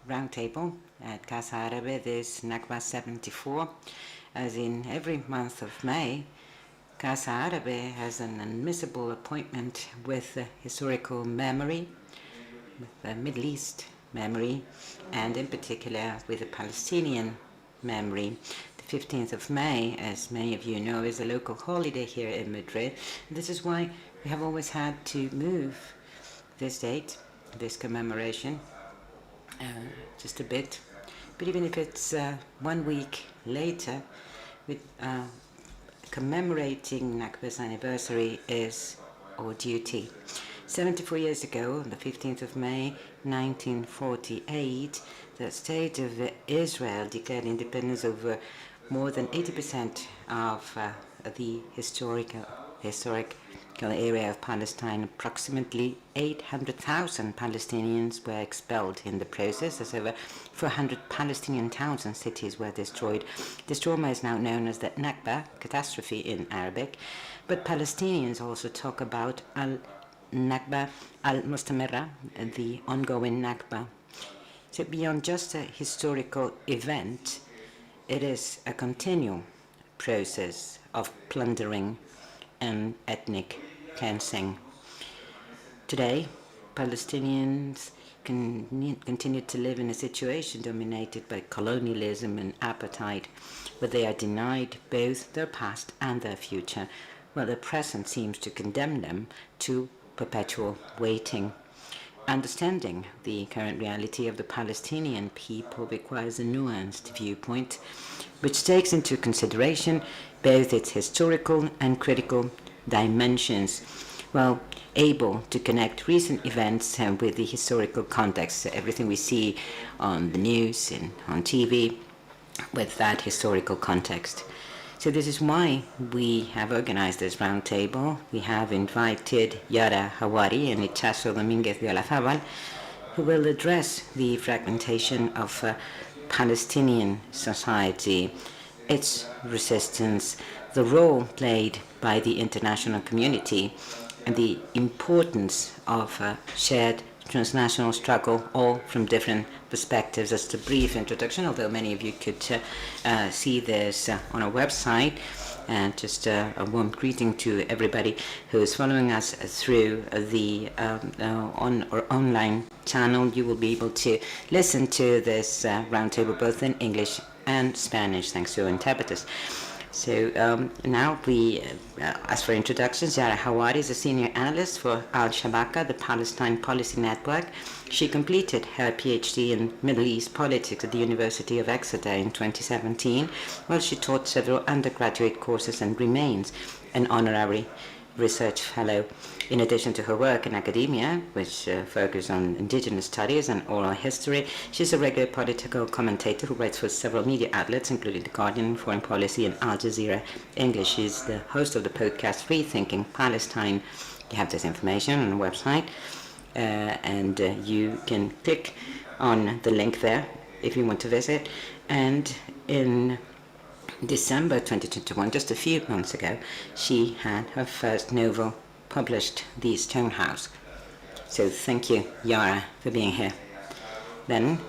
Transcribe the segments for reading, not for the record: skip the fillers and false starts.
roundtable at Casa Árabe this Nakba 74. As in every month of May, Casa Árabe has an unmissable appointment with the historical memory, with the Middle East memory, and in particular with the Palestinian memory. The 15th of May, as many of you know, is a local holiday here in Madrid. This is why we have always had to move this date, this commemoration, just a bit. But even if it's 1 week later, with commemorating Nakba's anniversary is our duty. 74 years ago, on the 15th of May, 1948, the State of Israel declared independence over more than 80% of the historic area of Palestine. Approximately 800,000 Palestinians were expelled in the process, as over 400 Palestinian towns and cities were destroyed. This trauma is now known as the Nakba, catastrophe in Arabic, but Palestinians also talk about al-Nakba, al-mustamirrah, the ongoing Nakba. So beyond just a historical event, it is a continual process of plundering and ethnic cleansing. Today, Palestinians continue to live in a situation dominated by colonialism and apartheid, where they are denied both their past and their future, while the present seems to condemn them to perpetual waiting. Understanding the current reality of the Palestinian people requires a nuanced viewpoint, which takes into consideration both its historical and critical dimensions, while able to connect recent events with the historical context, everything we see on the news and on TV, with that historical context. So this is why we have organized this roundtable. We have invited Yara, Hawari, and Itxaso, Domínguez de Olazábal, who will address the fragmentation of Palestinian society, its resistance, the role played by the international community, and the importance of shared transnational struggle, all from different perspectives. Just a brief introduction, although many of you could see this on our website. And just a warm greeting to everybody who is following us through the on our online channel. You will be able to listen to this roundtable both in English and Spanish, thanks to interpreters. So now we, as for introductions, Yara Hawari is a senior analyst for al-Shabaka, the Palestine Policy Network. She completed her PhD in Middle East politics at the University of Exeter in 2017, while she taught several undergraduate courses and remains an honorary research fellow. In addition to her work in academia, which focuses on indigenous studies and oral history, she's a regular political commentator who writes for several media outlets, including The Guardian, Foreign Policy, and Al Jazeera English. She's the host of the podcast Free Thinking Palestine. You have this information on the website, and you can click on the link there if you want to visit. And in December 2021, just a few months ago, she had her first novel published, The Stonehouse. So thank you, Yara, for being here. Then,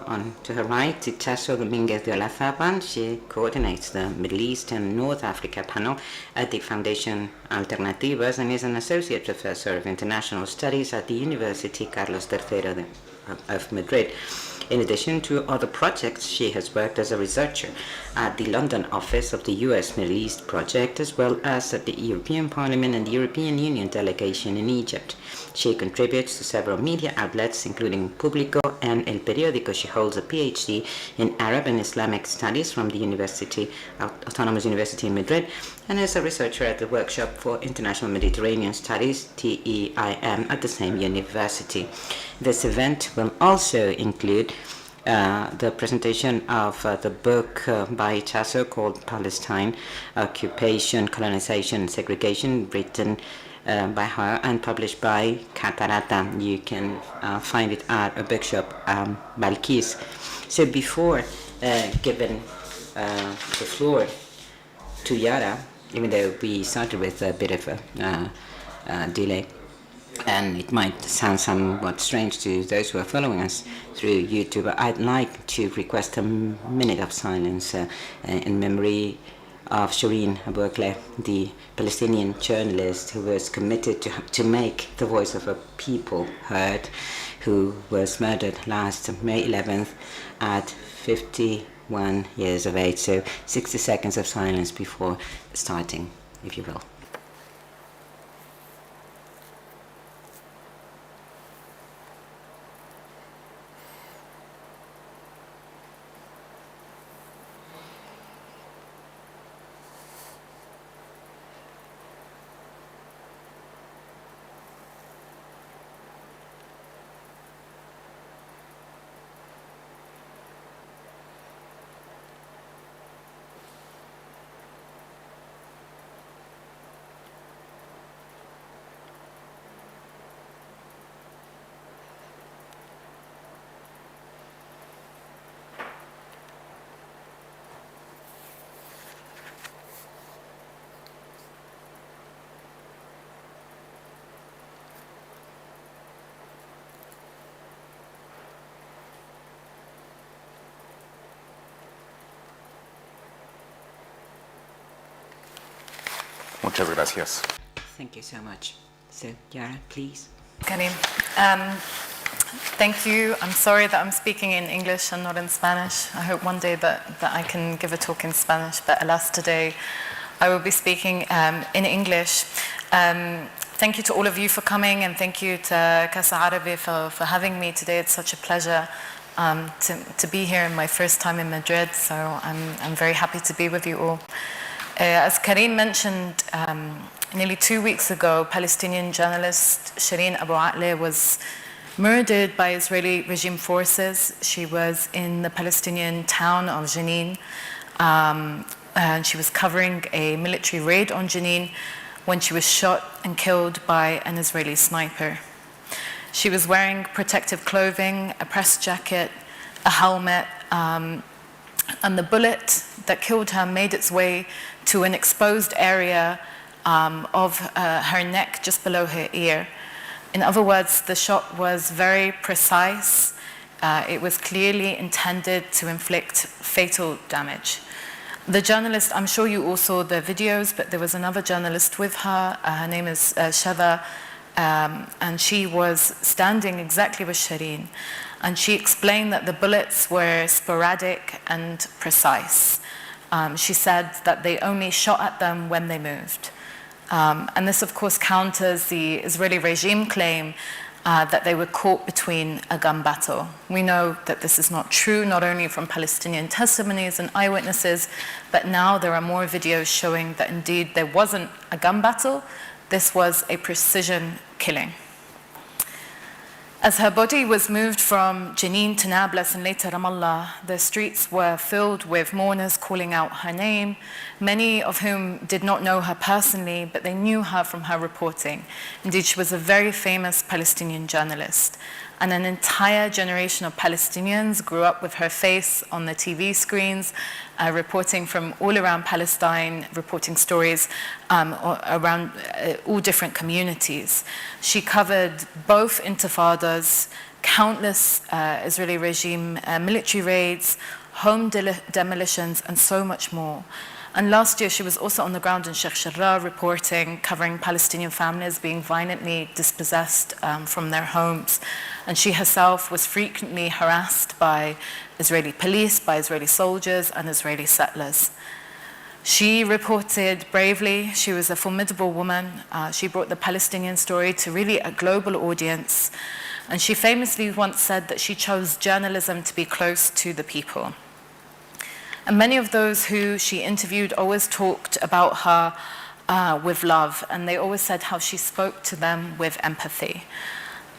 on to her right, Itxaso Domínguez de Olazábal. She coordinates the Middle East and North Africa panel at the Foundation Alternativas and is an associate professor of international studies at the University Carlos III of Madrid. In addition to other projects, she has worked as a researcher at the London office of the US Middle East Project, as well as at the European Parliament and the European Union delegation in Egypt. She contributes to several media outlets, including Público and El Periódico. She holds a PhD in Arab and Islamic Studies from the Autonomous University in Madrid, and is a researcher at the Workshop for International Mediterranean Studies, TEIM, at the same university. This event will also include the presentation of the book by Itxaso called Palestine, Occupation, Colonization, and Segregation, written by her and published by Casa. You can find it at a bookshop, Balkis. So before giving the floor to Yara, even though we started with a bit of a delay, And it might sound somewhat strange to those who are following us through YouTube, but I'd like to request a minute of silence in memory of Shireen Abu Akleh, the Palestinian journalist who was committed to make the voice of a people heard, who was murdered last May 11th at 51 years of age. So 60 seconds of silence before starting, if you will. Muchas gracias. Thank you so much. So, Yara, please. Karim, thank you. I'm sorry that I'm speaking in English and not in Spanish. I hope one day that I can give a talk in Spanish, but alas, today I will be speaking in English. Thank you to all of you for coming, and thank you to Casa Árabe for having me today. It's such a pleasure to be here in my first time in Madrid, so I'm very happy to be with you all. As Karim mentioned, nearly 2 weeks ago, Palestinian journalist Shireen Abu Akleh was murdered by Israeli regime forces. She was in the Palestinian town of Jenin, and she was covering a military raid on Jenin when she was shot and killed by an Israeli sniper. She was wearing protective clothing, a press jacket, a helmet, and the bullet that killed her made its way to an exposed area of her neck just below her ear. In other words, the shot was very precise. It was clearly intended to inflict fatal damage. The journalist, I'm sure you all saw the videos, but there was another journalist with her. Her name is Shava, and she was standing exactly with Shireen. And she explained that the bullets were sporadic and precise. She said that they only shot at them when they moved. And this, of course, counters the Israeli regime claim that they were caught between a gun battle. We know that this is not true, not only from Palestinian testimonies and eyewitnesses, but now there are more videos showing that indeed there wasn't a gun battle. This was a precision killing. As her body was moved from Jenin to Nablus and later Ramallah, the streets were filled with mourners calling out her name, many of whom did not know her personally, but they knew her from her reporting. Indeed, she was a very famous Palestinian journalist, and an entire generation of Palestinians grew up with her face on the TV screens, reporting from all around Palestine, reporting stories around all different communities. She covered both intifadas, countless Israeli regime military raids, home demolitions, and so much more. And last year, she was also on the ground in Sheikh Jarrah reporting, covering Palestinian families being violently dispossessed from their homes. And she herself was frequently harassed by Israeli police, by Israeli soldiers, and Israeli settlers. She reported bravely. She was a formidable woman. She brought the Palestinian story to really a global audience. And she famously once said that she chose journalism to be close to the people. And many of those who she interviewed always talked about her with love, and they always said how she spoke to them with empathy.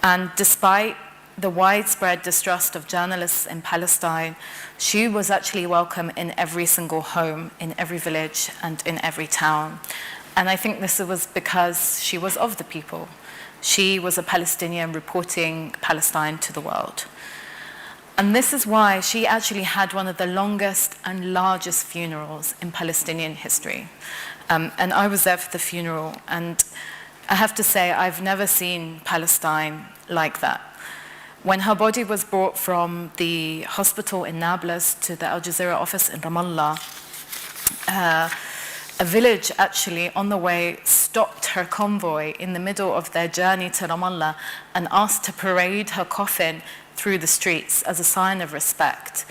And despite the widespread distrust of journalists in Palestine, she was actually welcome in every single home, in every village, and in every town. And I think this was because she was of the people. She was a Palestinian reporting Palestine to the world. And this is why she actually had one of the longest and largest funerals in Palestinian history. And I was there for the funeral. And I have to say, I've never seen Palestine like that. When her body was brought from the hospital in Nablus to the Al Jazeera office in Ramallah, a village actually on the way stopped her convoy in the middle of their journey to Ramallah and asked to parade her coffin through the streets as a sign of respect.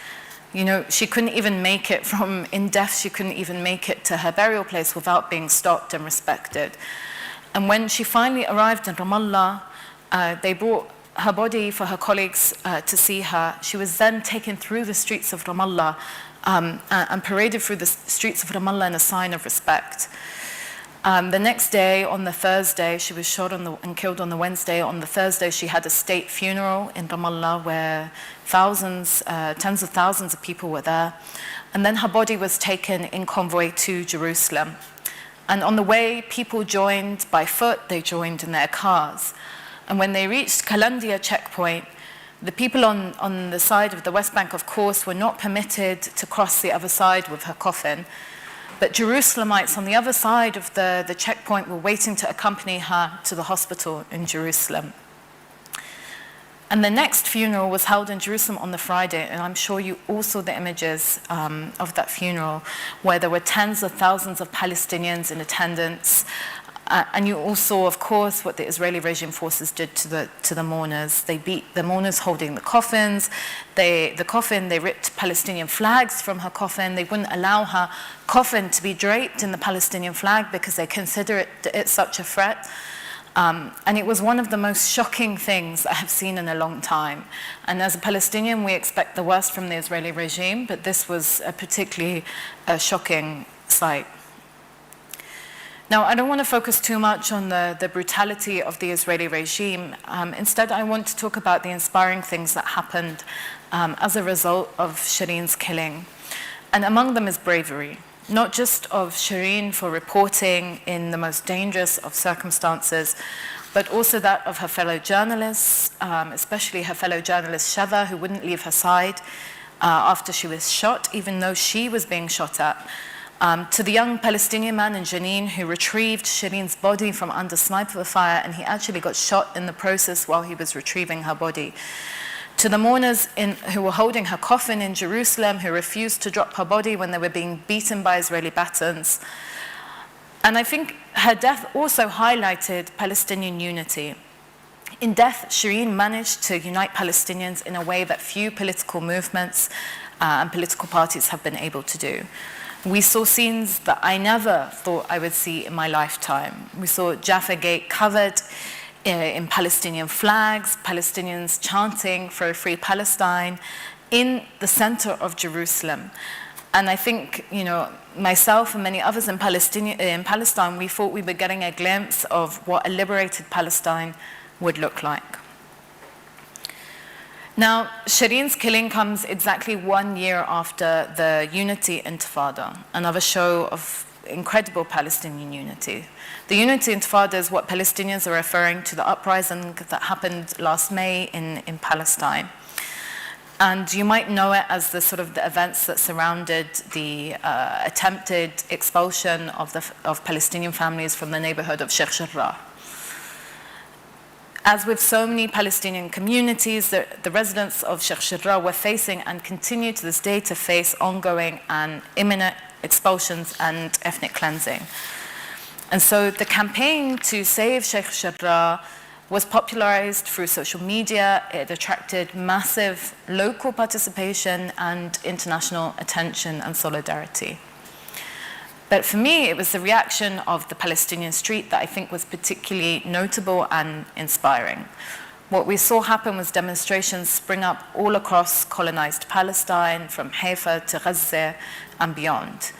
You know, she couldn't even make it from, in death, she couldn't even make it to her burial place without being stopped and respected. And when she finally arrived in Ramallah, they brought her body for her colleagues to see her. She was then taken through the streets of Ramallah and paraded through the streets of Ramallah in a sign of respect. The next day, on the Thursday, she was shot and killed on the Wednesday. On the Thursday, she had a state funeral in Ramallah where thousands, tens of thousands of people were there. And then her body was taken in convoy to Jerusalem. And on the way, people joined by foot, they joined in their cars. And when they reached Kalandia checkpoint, the people on the side of the West Bank, of course, were not permitted to cross the other side with her coffin. But Jerusalemites on the other side of the checkpoint were waiting to accompany her to the hospital in Jerusalem. And the next funeral was held in Jerusalem on the Friday, and I'm sure you all saw the images of that funeral, where there were tens of thousands of Palestinians in attendance. And you all saw, of course, what the Israeli regime forces did to the mourners. They beat the mourners holding the coffins. They ripped Palestinian flags from her coffin. They wouldn't allow her coffin to be draped in the Palestinian flag because they consider it such a threat. And it was one of the most shocking things I have seen in a long time. And as a Palestinian, we expect the worst from the Israeli regime, but this was a particularly shocking sight. Now, I don't want to focus too much on the brutality of the Israeli regime. Instead, I want to talk about the inspiring things that happened as a result of Shireen's killing. And among them is bravery, not just of Shireen for reporting in the most dangerous of circumstances, but also that of her fellow journalists, especially her fellow journalist Shava, who wouldn't leave her side after she was shot, even though she was being shot at. To the young Palestinian man in Jenin who retrieved Shireen's body from under sniper fire, and he actually got shot in the process while he was retrieving her body. To the mourners who were holding her coffin in Jerusalem, who refused to drop her body when they were being beaten by Israeli batons. And I think her death also highlighted Palestinian unity. In death, Shireen managed to unite Palestinians in a way that few political movements and political parties have been able to do. We saw scenes that I never thought I would see in my lifetime. We saw Jaffa Gate covered in Palestinian flags, Palestinians chanting for a free Palestine in the center of Jerusalem. And I think, you know, myself and many others in Palestine, we thought we were getting a glimpse of what a liberated Palestine would look like. Now, Shireen's killing comes exactly 1 year after the Unity Intifada, another show of incredible Palestinian unity. The Unity Intifada is what Palestinians are referring to the uprising that happened last May in Palestine. And you might know it as the sort of the events that surrounded the attempted expulsion of Palestinian families from the neighborhood of Sheikh Jarrah. As with so many Palestinian communities, the residents of Sheikh Jarrah were facing and continue to this day to face ongoing and imminent expulsions and ethnic cleansing. And so the campaign to save Sheikh Jarrah was popularized through social media. It attracted massive local participation and international attention and solidarity. But for me, it was the reaction of the Palestinian street that I think was particularly notable and inspiring. What we saw happen was demonstrations spring up all across colonized Palestine, from Haifa to Gaza and beyond.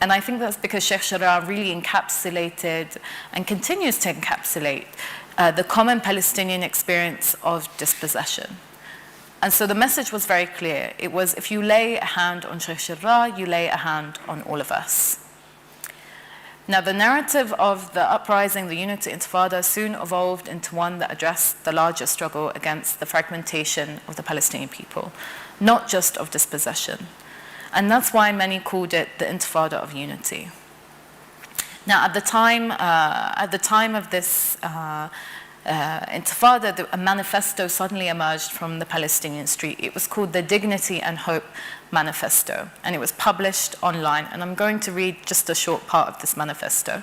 And I think that's because Sheikh Jarrah really encapsulated and continues to encapsulate the common Palestinian experience of dispossession. And so the message was very clear. It was, if you lay a hand on Sheikh Jarrah, you lay a hand on all of us. Now, the narrative of the uprising, the Unity Intifada, soon evolved into one that addressed the larger struggle against the fragmentation of the Palestinian people, not just of dispossession. And that's why many called it the Intifada of Unity. Now, at the time of this Intifada, a manifesto suddenly emerged from the Palestinian street. It was called the Dignity and Hope Manifesto, and it was published online. And I'm going to read just a short part of this manifesto.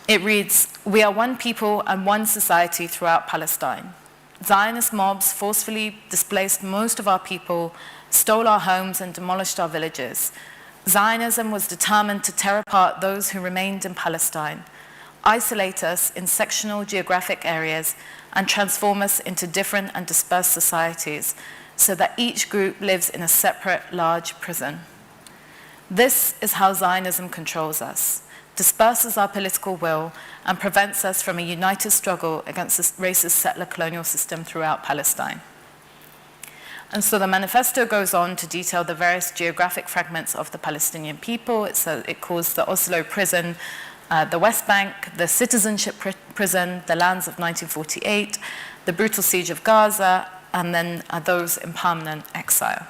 It reads, "We are one people and one society throughout Palestine. Zionist mobs forcefully displaced most of our people, stole our homes and demolished our villages. Zionism was determined to tear apart those who remained in Palestine, isolate us in sectional geographic areas, and transform us into different and dispersed societies so that each group lives in a separate, large prison. This is how Zionism controls us, disperses our political will, and prevents us from a united struggle against this racist settler colonial system throughout Palestine." And so the manifesto goes on to detail the various geographic fragments of the Palestinian people. It calls the Oslo prison the West Bank, the Citizenship prison, the lands of 1948, the brutal siege of Gaza, and then those in permanent exile.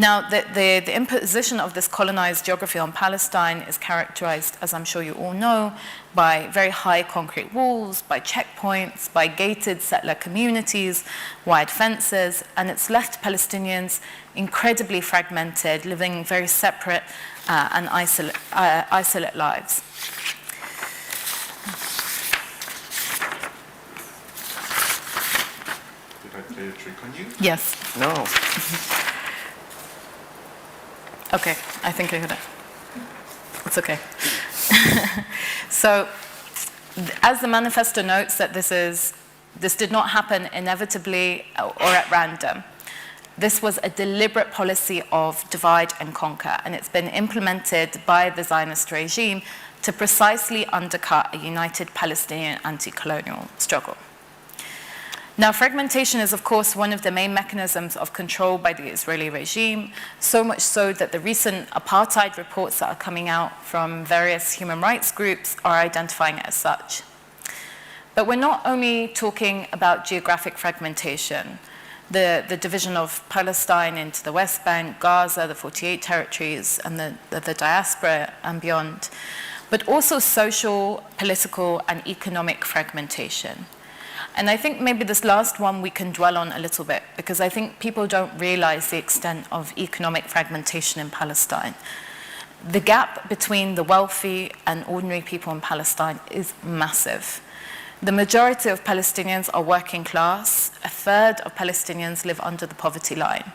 Now, the imposition of this colonized geography on Palestine is characterized, as I'm sure you all know, by very high concrete walls, by checkpoints, by gated settler communities, wide fences, and it's left Palestinians incredibly fragmented, living very separate and isolate lives. Did I play a trick on you? Yes. No. Okay, I think I got it. It's okay. So, as the manifesto notes that this did not happen inevitably or at random. This was a deliberate policy of divide and conquer, and it's been implemented by the Zionist regime to precisely undercut a united Palestinian anti-colonial struggle. Now, fragmentation is, of course, one of the main mechanisms of control by the Israeli regime, so much so that the recent apartheid reports that are coming out from various human rights groups are identifying it as such. But we're not only talking about geographic fragmentation, the division of Palestine into the West Bank, Gaza, the 48 territories, and the diaspora and beyond, but also social, political, and economic fragmentation. And I think maybe this last one we can dwell on a little bit, because I think people don't realize the extent of economic fragmentation in Palestine. The gap between the wealthy and ordinary people in Palestine is massive. The majority of Palestinians are working class. A third of Palestinians live under the poverty line.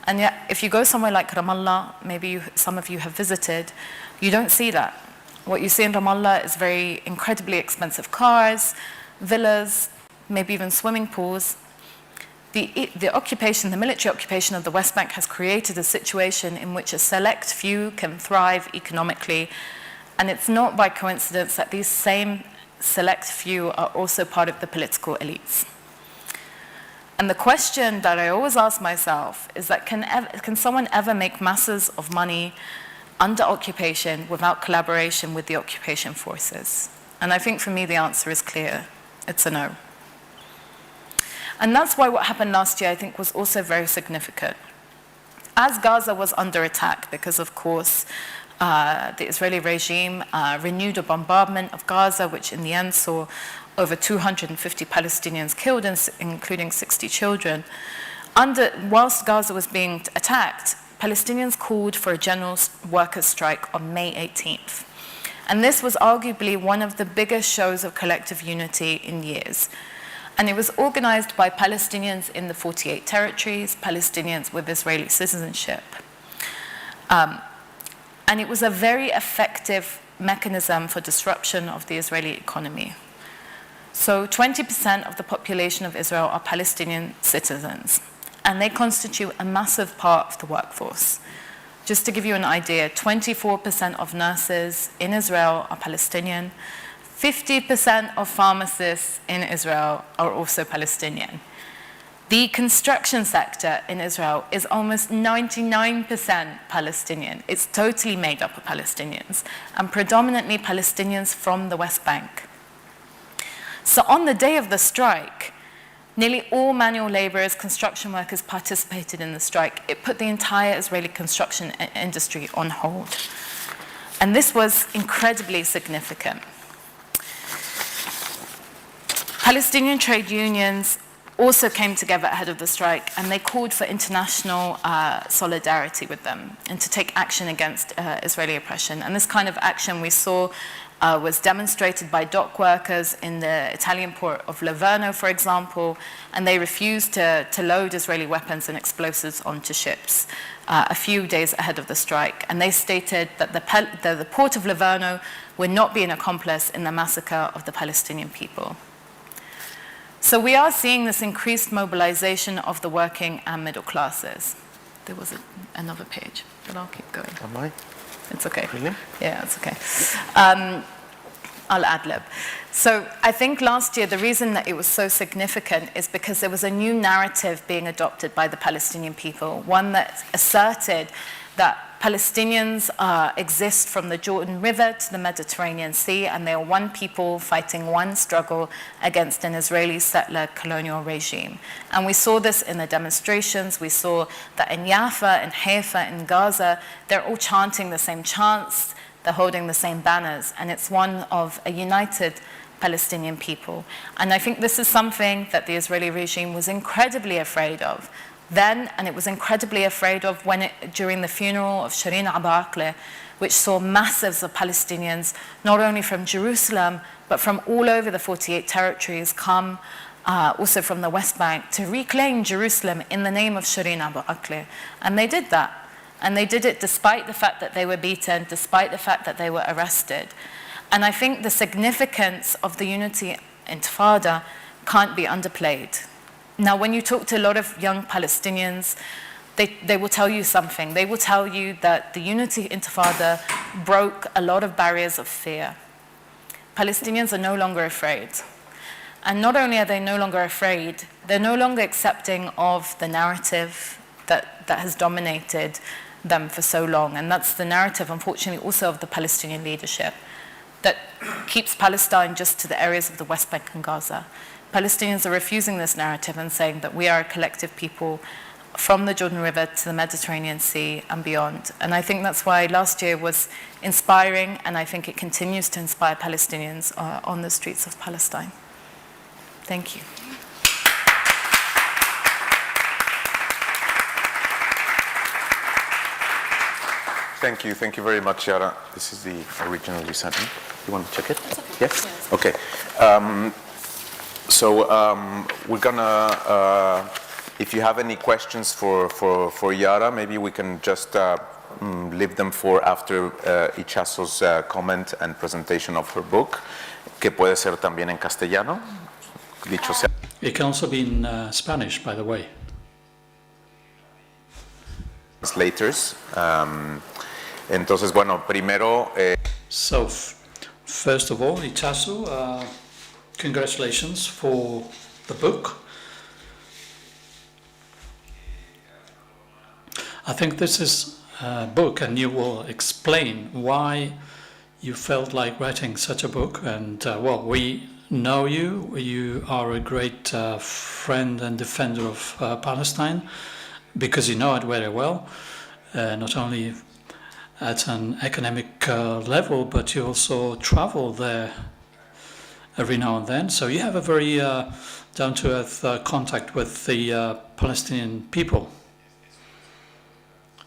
And yet, if you go somewhere like Ramallah, maybe some of you have visited, you don't see that. What you see in Ramallah is very incredibly expensive cars, villas, maybe even swimming pools. The occupation, the military occupation of the West Bank has created a situation in which a select few can thrive economically, and it's not by coincidence that these same select few are also part of the political elites. And the question that I always ask myself is that can someone ever make masses of money under occupation without collaboration with the occupation forces? And I think for me the answer is clear. It's a no. And that's why what happened last year, I think, was also very significant. As Gaza was under attack, because of course the Israeli regime renewed a bombardment of Gaza, which in the end saw over 250 Palestinians killed, including 60 children. Whilst Gaza was being attacked, Palestinians called for a general workers' strike on May 18th. And this was arguably one of the biggest shows of collective unity in years. And it was organized by Palestinians in the 48 territories, Palestinians with Israeli citizenship. And it was a very effective mechanism for disruption of the Israeli economy. So 20% of the population of Israel are Palestinian citizens, and they constitute a massive part of the workforce. Just to give you an idea, 24% of nurses in Israel are Palestinian. 50% of pharmacists in Israel are also Palestinian. The construction sector in Israel is almost 99% Palestinian. It's totally made up of Palestinians, and predominantly Palestinians from the West Bank. So on the day of the strike, nearly all manual laborers, construction workers participated in the strike. It put the entire Israeli construction industry on hold. And this was incredibly significant. Palestinian trade unions also came together ahead of the strike, and they called for international solidarity with them and to take action against Israeli oppression. And this kind of action we saw was demonstrated by dock workers in the Italian port of Livorno, for example, and they refused to load Israeli weapons and explosives onto ships a few days ahead of the strike. And they stated that the port of Livorno would not be an accomplice in the massacre of the Palestinian people. So we are seeing this increased mobilization of the working and middle classes. There was another page, but I'll keep going. Am I? It's okay. Really? Yeah, it's okay. I'll ad-lib. So I think last year the reason that it was so significant is because there was a new narrative being adopted by the Palestinian people, one that asserted that Palestinians exist from the Jordan River to the Mediterranean Sea, and they are one people fighting one struggle against an Israeli settler colonial regime. And we saw this in the demonstrations. We saw that in Jaffa, in Haifa, in Gaza, they're all chanting the same chants, they're holding the same banners, and it's one of a united Palestinian people. And I think this is something that the Israeli regime was incredibly afraid of then, and it was incredibly afraid of during the funeral of Shireen Abu Akleh, which saw masses of Palestinians, not only from Jerusalem, but from all over the 48 territories, come also from the West Bank, to reclaim Jerusalem in the name of Shireen Abu Akleh. And they did that. And they did it despite the fact that they were beaten, despite the fact that they were arrested. And I think the significance of the Unity Intifada can't be underplayed. Now, when you talk to a lot of young Palestinians, they will tell you something. They will tell you that the Unity Intifada broke a lot of barriers of fear. Palestinians are no longer afraid. And not only are they no longer afraid, they're no longer accepting of the narrative that has dominated them for so long. And that's the narrative, unfortunately, also of the Palestinian leadership that keeps Palestine just to the areas of the West Bank and Gaza. Palestinians are refusing this narrative and saying that we are a collective people from the Jordan River to the Mediterranean Sea and beyond. And I think that's why last year was inspiring, and I think it continues to inspire Palestinians on the streets of Palestine. Thank you. Thank you very much, Yara. This is the original you sent me. You want to check it? Yes? Okay. So we're gonna, if you have any questions for Yara, maybe we can just leave them for after Itxaso's comment and presentation of her book, que puede ser también en castellano. Dicho sea. It can also be in Spanish, by the way. Translators. Entonces, bueno, primero. So, first of all, Itxaso, congratulations for the book. I think this is a book, and you will explain why you felt like writing such a book. And well, we know you. You are a great friend and defender of Palestine, because you know it very well, not only at an academic level, but you also travel there every now and then. So you have a very down-to-earth contact with the Palestinian people.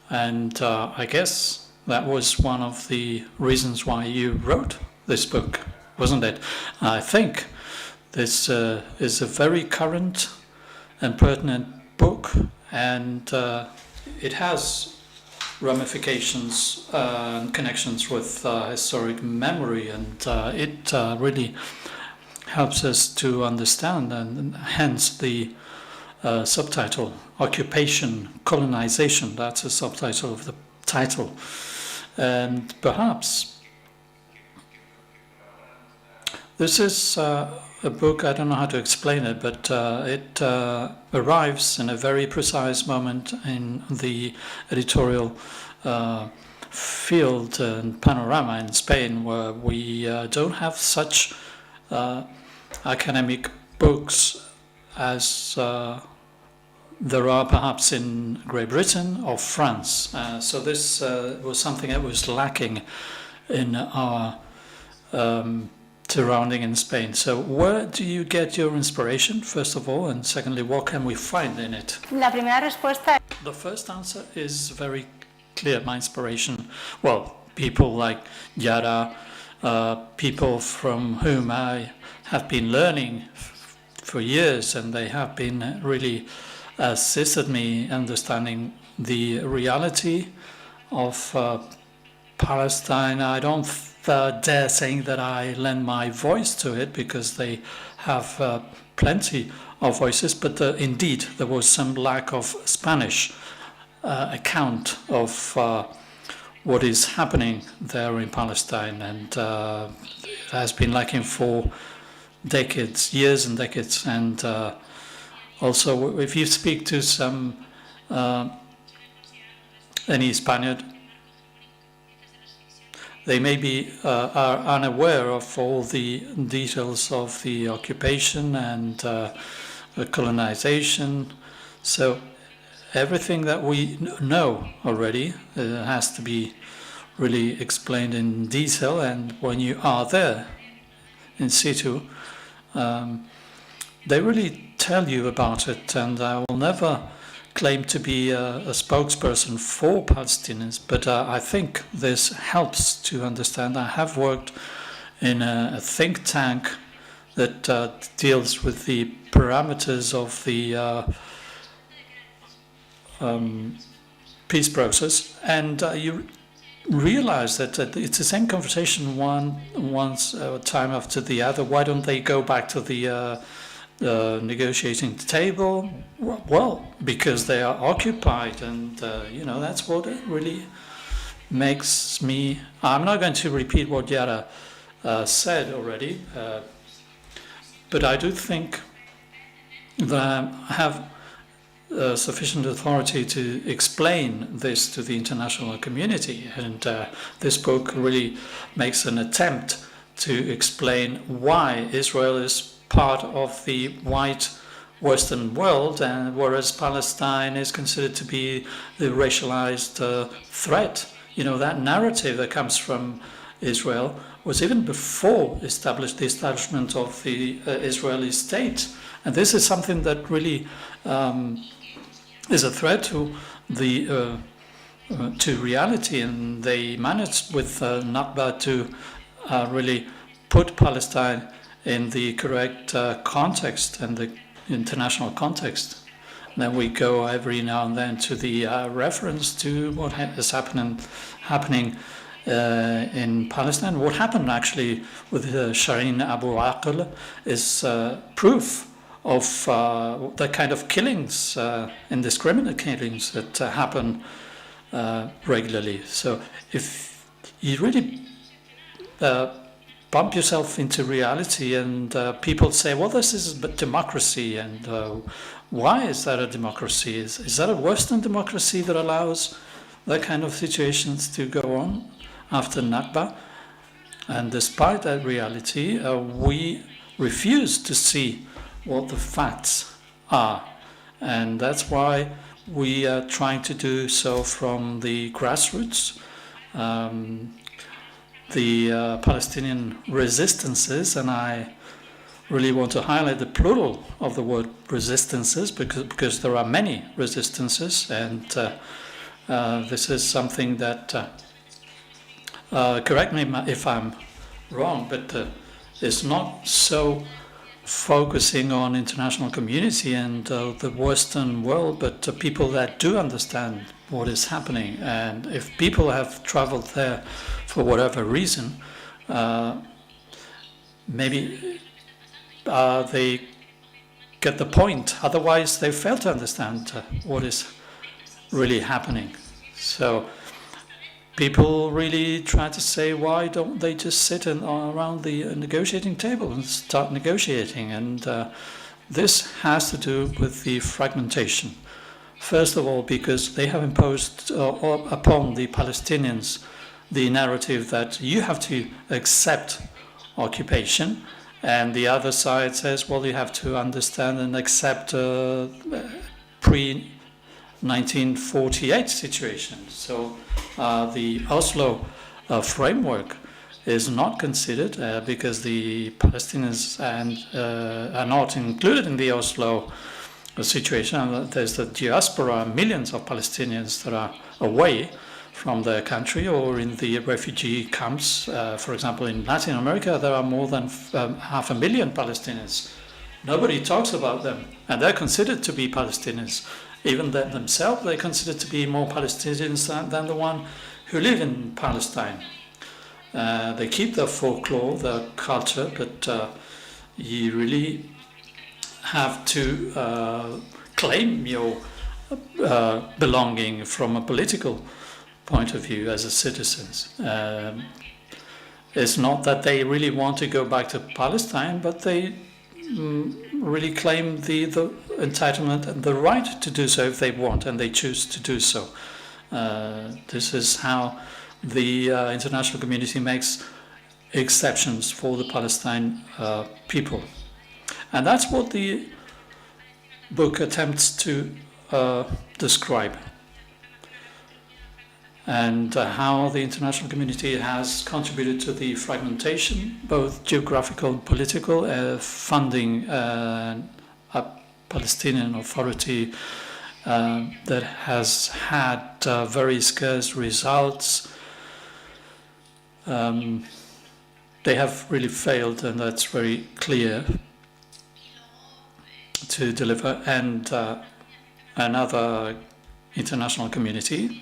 And I guess that was one of the reasons why you wrote this book, wasn't it? I think this is a very current and pertinent book, and it has ramifications and connections with historic memory, and it really helps us to understand, and hence the subtitle, Occupation, Colonization. That's a subtitle of the title. And perhaps this is a book, I don't know how to explain it, but it arrives in a very precise moment in the editorial field and panorama in Spain, where we don't have such academic books as there are perhaps in Great Britain or France. So this was something that was lacking in our surrounding in Spain. So where do you get your inspiration, first of all, and secondly, what can we find in it? La primera respuesta. The first answer is very clear. My inspiration, well, people like Yara, people from whom I have been learning for years, and they have been really assisted me understanding the reality of Palestine. I don't dare saying that I lend my voice to it, because they have plenty of voices, but indeed there was some lack of Spanish account of what is happening there in Palestine, and it has been lacking for decades, years and decades. And also, if you speak to some any Spaniard, they maybe are unaware of all the details of the occupation and the colonization. So everything that we know already has to be really explained in detail, and when you are there in situ, they really tell you about it. And I will never claim to be a spokesperson for Palestinians, but I think this helps to understand. I have worked in a think tank that deals with the parameters of the peace process, and you realize that it's the same conversation once time after the other. Why don't they go back to the negotiating table? Well, because they are occupied, and that's what really makes me. I'm not going to repeat what Yara said already, but I do think that I have sufficient authority to explain this to the international community, and this book really makes an attempt to explain why Israel is part of the white Western world, and whereas Palestine is considered to be the racialized threat. That narrative that comes from Israel was even before the establishment of the Israeli state, and this is something that really is a threat to the to reality, and they managed with al-Nakba to really put Palestine in the correct context and the international context. And then we go every now and then to the reference to what is happening in Palestine. What happened actually with Shireen Abu Aql is proof of the kind of killings, indiscriminate killings that happen regularly. So if you really bump yourself into reality, and people say, well, this is democracy, and why is that a democracy? Is that a Western democracy that allows that kind of situations to go on after Nakba? And despite that reality, we refuse to see what the facts are, and that's why we are trying to do so from the grassroots. The Palestinian Resistances, and I really want to highlight the plural of the word resistances, because there are many resistances, and this is something that, correct me if I'm wrong, but it's not so focusing on international community and the Western world, but people that do understand what is happening. And if people have traveled there for whatever reason, maybe they get the point. Otherwise, they fail to understand what is really happening. So people really try to say, why don't they just sit around the negotiating table and start negotiating? And this has to do with the fragmentation. First of all, because they have imposed upon the Palestinians the narrative that you have to accept occupation, and the other side says, well, you have to understand and accept pre-1948 situation. So the Oslo framework is not considered because the Palestinians are not included in the Oslo situation. There's the diaspora, millions of Palestinians that are away from their country or in the refugee camps. For example, in Latin America, there are more than 500,000 Palestinians. Nobody talks about them, and they're considered to be Palestinians. Even themselves, they're considered to be more Palestinians than the one who live in Palestine. They keep their folklore, their culture, but you really have to claim your belonging from a political point of view as a citizens. It's not that they really want to go back to Palestine, but they really claim the entitlement and the right to do so if they want, and they choose to do so. This is how the international community makes exceptions for the Palestine people. And that's what the book attempts to describe. And how the international community has contributed to the fragmentation, both geographical and political, funding a Palestinian Authority that has had very scarce results. They have really failed, and that's very clear, to deliver. And another international community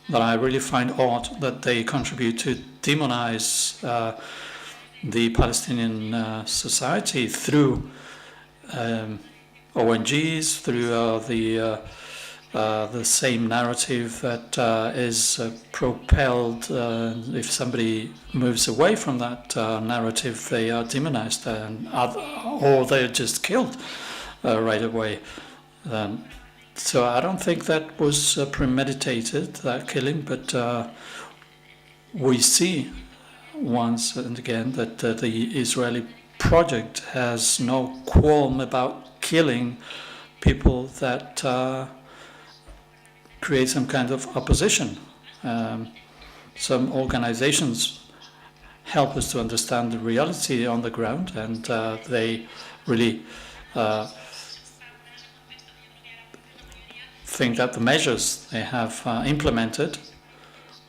that I really find odd that they contribute to demonize the Palestinian society through ONGs, through the same narrative that is propelled. If somebody moves away from that narrative, they are demonized, or they're just killed right away. So I don't think that was premeditated, that killing, but we see once and again that the Israeli project has no qualm about killing people that create some kind of opposition. Some organizations help us to understand the reality on the ground, and they really think that the measures they have implemented,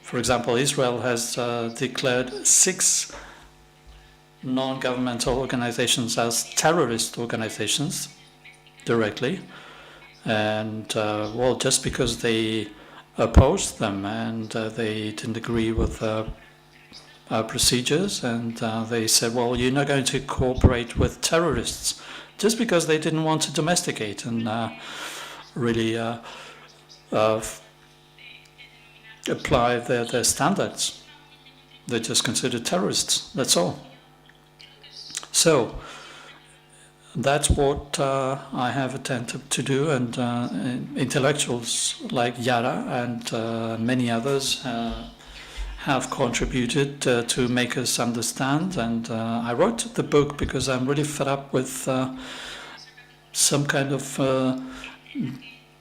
for example, Israel has declared 6 non-governmental organizations as terrorist organizations directly, and well, just because they opposed them and they didn't agree with our procedures, and they said, well, you're not going to cooperate with terrorists, just because they didn't want to domesticate and really apply their standards. They're just considered terrorists, that's all. So that's what I have attempted to do, and intellectuals like Yara and many others have contributed to make us understand. And I wrote the book because I'm really fed up with some kind of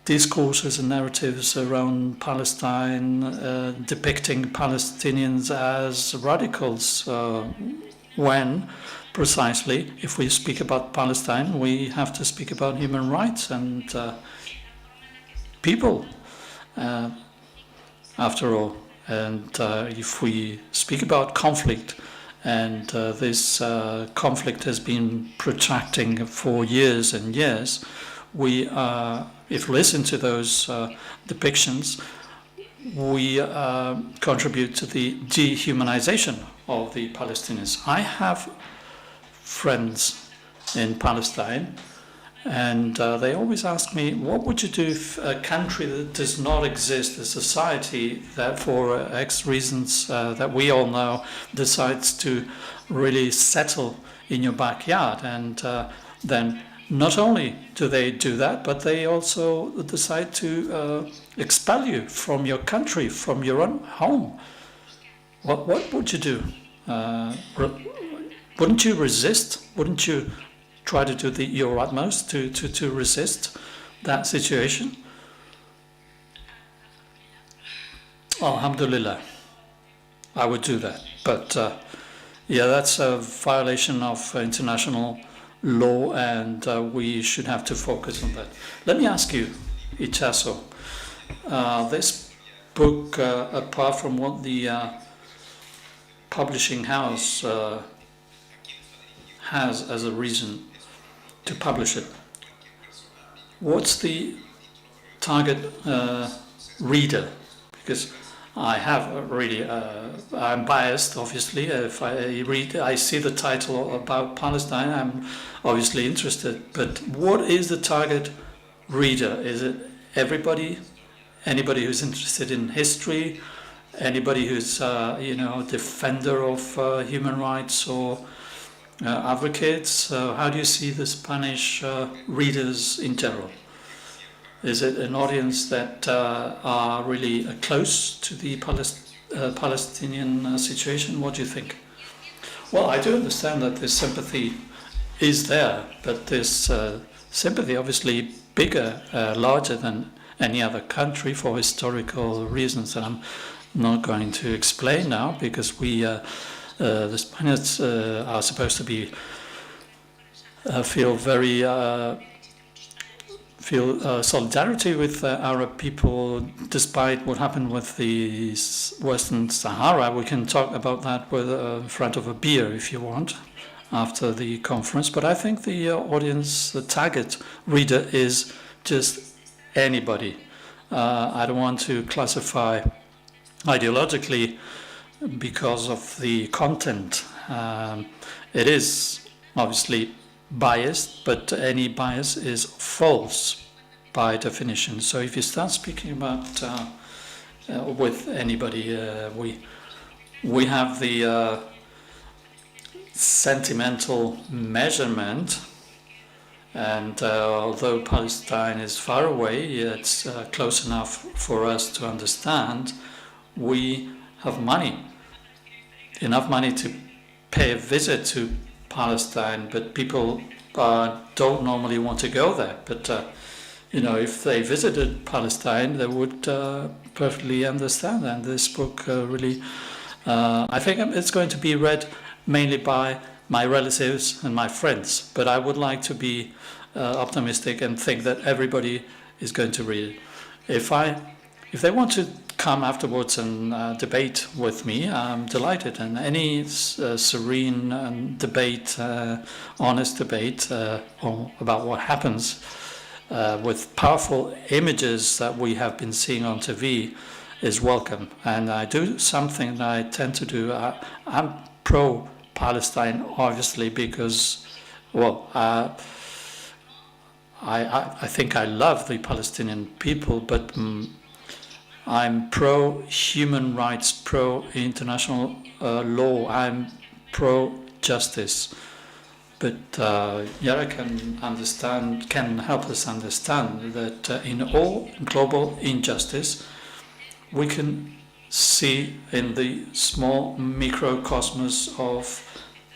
discourses and narratives around Palestine, depicting Palestinians as radicals, when precisely, if we speak about Palestine, we have to speak about human rights and people, after all. And if we speak about conflict, and this conflict has been protracting for years and years, we, if we listen to those depictions, we contribute to the dehumanization of the Palestinians. I have friends in Palestine, and they always ask me, what would you do if a country that does not exist, a society that for X reasons that we all know decides to really settle in your backyard, and then not only do they do that, but they also decide to expel you from your country, from your own home. What would you do? Wouldn't you resist? Wouldn't you try to do your utmost to resist that situation? Alhamdulillah. I would do that. But yeah, that's a violation of international law, and we should have to focus on that. Let me ask you, Itxaso, this book, apart from what the publishing house has as a reason to publish it, what's the target reader? Because I have really, I'm biased, obviously. If I read, I see the title about Palestine, I'm obviously interested. But what is the target reader? Is it everybody? Anybody who's interested in history? Anybody who's, defender of human rights or advocates? How do you see the Spanish readers in general? Is it an audience that are really close to the Palestinian situation? What do you think? Well, I do understand that this sympathy is there, but this sympathy obviously bigger, larger than any other country for historical reasons that I'm not going to explain now, because the Spaniards are supposed to be feel solidarity with Arab people, despite what happened with the Western Sahara. We can talk about that with in front of a beer if you want after the conference. But I think the audience, the target reader, is just anybody. I don't want to classify ideologically because of the content. It is obviously biased, but any bias is false by definition. So if you start speaking about with anybody, we have the sentimental measurement, and although Palestine is far away, it's close enough for us to understand. We have money, enough money to pay a visit to Palestine, but people don't normally want to go there. But if they visited Palestine, they would perfectly understand. And this book really, I think it's going to be read mainly by my relatives and my friends. But I would like to be optimistic and think that everybody is going to read it. If they want to come afterwards and debate with me, I'm delighted. And any serene debate, honest debate about what happens with powerful images that we have been seeing on TV is welcome. And I do something that I tend to do. I'm pro-Palestine, obviously, because, I think I love the Palestinian people, but I'm pro-human rights, pro-international law. I'm pro-justice. But Yara can help us understand that in all global injustice, we can see in the small microcosmos of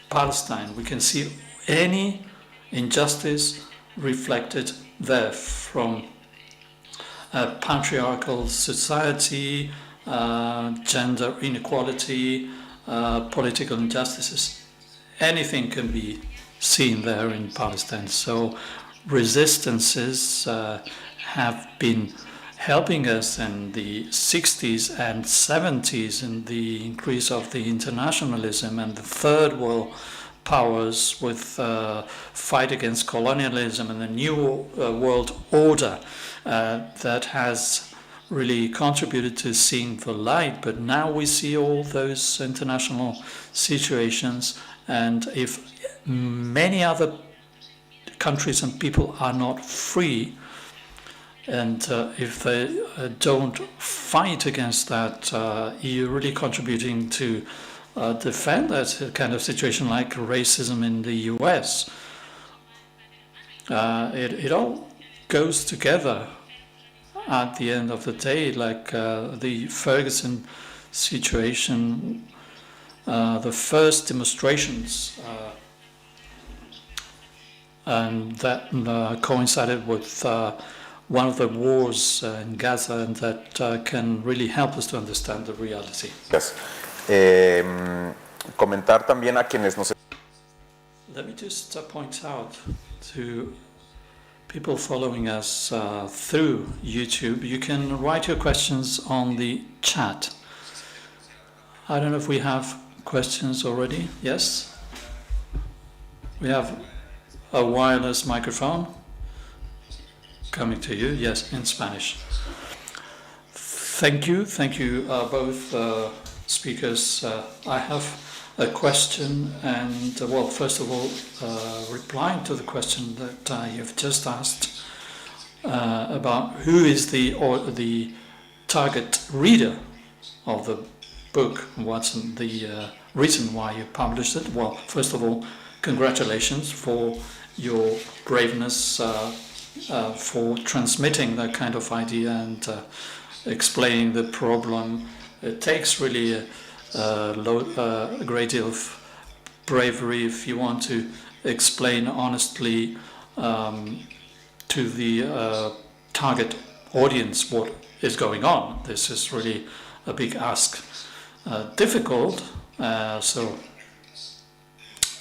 Palestine. We can see any injustice reflected there, from patriarchal society, gender inequality, political injustices. Anything can be seen there in Palestine. So resistances have been helping us in the 60s and 70s in the increase of the internationalism and the third world powers with fight against colonialism and the new world order that has really contributed to seeing the light. But now we see all those international situations, and if many other countries and people are not free, and if they don't fight against that, you're really contributing to defend that kind of situation, like racism in the US. It all goes together at the end of the day, like the Ferguson situation, the first demonstrations, and that coincided with one of the wars in Gaza, and that can really help us to understand the reality. Yes. Comentar también a quienes nos... Let me just point out to people following us through YouTube, you can write your questions on the chat. I don't know if we have questions already. Yes? We have a wireless microphone coming to you. Yes, in Spanish. Thank you both speakers. I have a question, and well, first of all, replying to the question that you've just asked about who is the target reader of the book, what's the reason why you published it. Well, first of all, congratulations for your braveness for transmitting that kind of idea and explaining the problem. It takes really a great deal of bravery if you want to explain honestly to the target audience what is going on. This is really a big ask. Difficult, so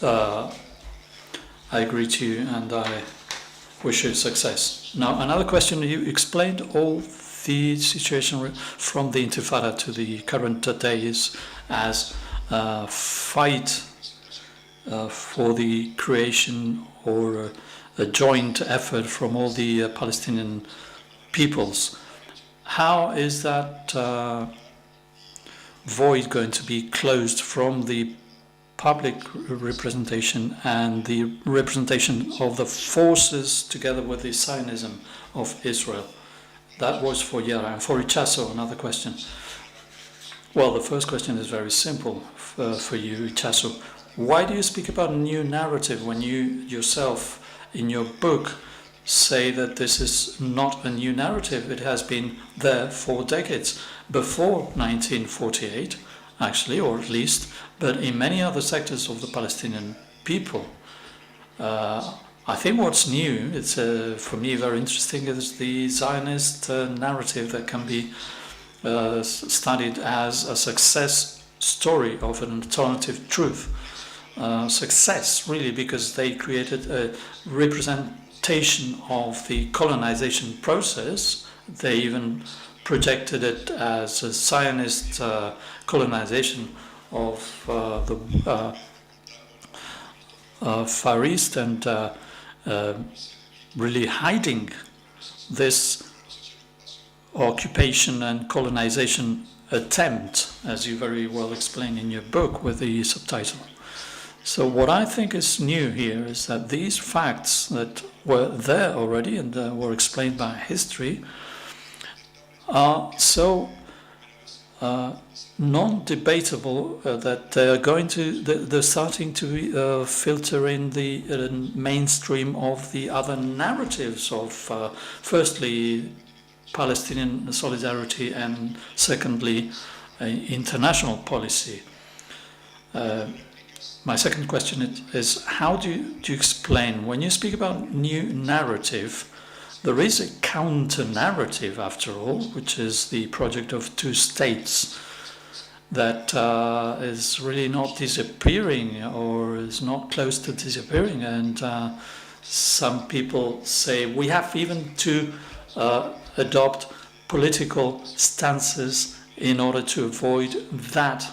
I agree to you and I wish you success. Now, another question, you explained all the situation from the Intifada to the current days as a fight for the creation or a joint effort from all the Palestinian peoples. How is that void going to be closed from the public representation and the representation of the forces together with the Zionism of Israel? That was for Yara. And for Itxaso, another question. Well, the first question is very simple for you, Itxaso. Why do you speak about a new narrative when you yourself, in your book, say that this is not a new narrative? It has been there for decades, before 1948, actually, or at least, but in many other sectors of the Palestinian people. I think what's new, it's for me very interesting, is the Zionist narrative that can be studied as a success story of an alternative truth. Success, really, because they created a representation of the colonization process. They even projected it as a Zionist colonization of the Far East, and really hiding this occupation and colonization attempt, as you very well explain in your book with the subtitle. So what I think is new here is that these facts that were there already and were explained by history are so non-debatable that they're starting to filter in the mainstream of the other narratives of firstly Palestinian solidarity and secondly international policy. My second question is how do you explain, when you speak about new narrative, there is a counter-narrative, after all, which is the project of two states that is really not disappearing or is not close to disappearing. And some people say we have even to adopt political stances in order to avoid that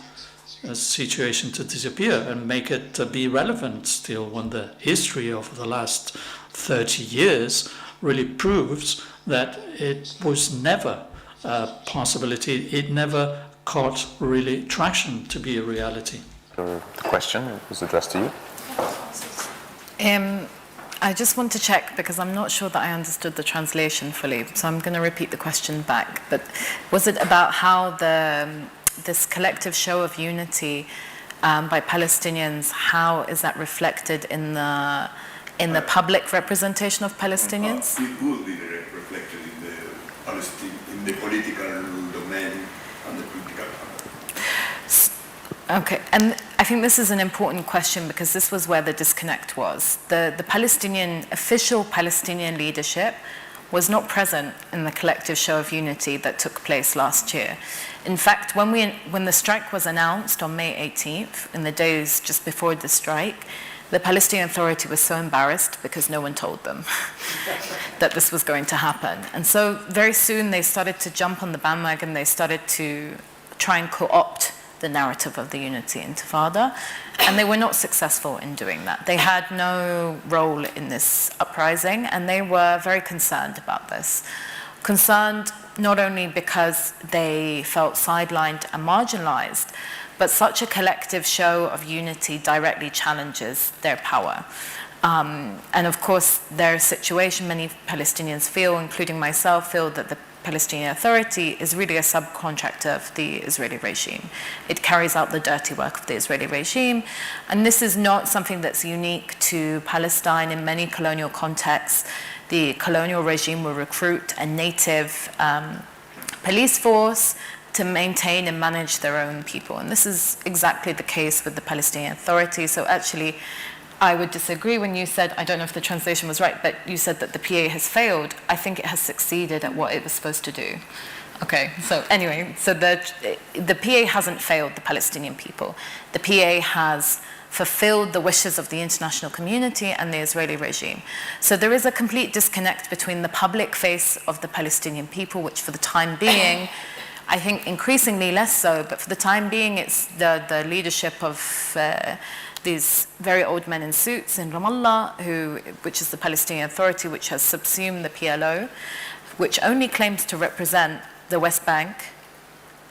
situation to disappear and make it be relevant still, when the history of the last 30 years really proves that it was never a possibility. It never caught really traction to be a reality. The question was addressed to you. I just want to check, because I'm not sure that I understood the translation fully, so I'm going to repeat the question back. But was it about how this collective show of unity by Palestinians, how is that reflected in the public representation of Palestinians? It would be reflected in the political domain and the political domain. Okay, and I think this is an important question because this was where the disconnect was. The official Palestinian leadership was not present in the collective show of unity that took place last year. In fact, when the strike was announced on May 18th, in the days just before the strike, the Palestinian Authority was so embarrassed because no one told them that this was going to happen. And so very soon they started to jump on the bandwagon, they started to try and co-opt the narrative of the Unity Intifada, and they were not successful in doing that. They had no role in this uprising, and they were very concerned about this. Concerned not only because they felt sidelined and marginalized, but such a collective show of unity directly challenges their power. And of course, their situation, many Palestinians feel, including myself, feel that the Palestinian Authority is really a subcontractor of the Israeli regime. It carries out the dirty work of the Israeli regime, and this is not something that's unique to Palestine. In many colonial contexts, the colonial regime will recruit a native police force to maintain and manage their own people, and this is exactly the case with the Palestinian Authority. So actually, I would disagree when you said, I don't know if the translation was right, but you said that the PA has failed. I think it has succeeded at what it was supposed to do. Okay, so anyway, so the PA hasn't failed the Palestinian people. The PA has fulfilled the wishes of the international community and the Israeli regime. So there is a complete disconnect between the public face of the Palestinian people, which for the time being, I think increasingly less so, but for the time being, it's the leadership of these very old men in suits in Ramallah, which is the Palestinian Authority, which has subsumed the PLO, which only claims to represent the West Bank,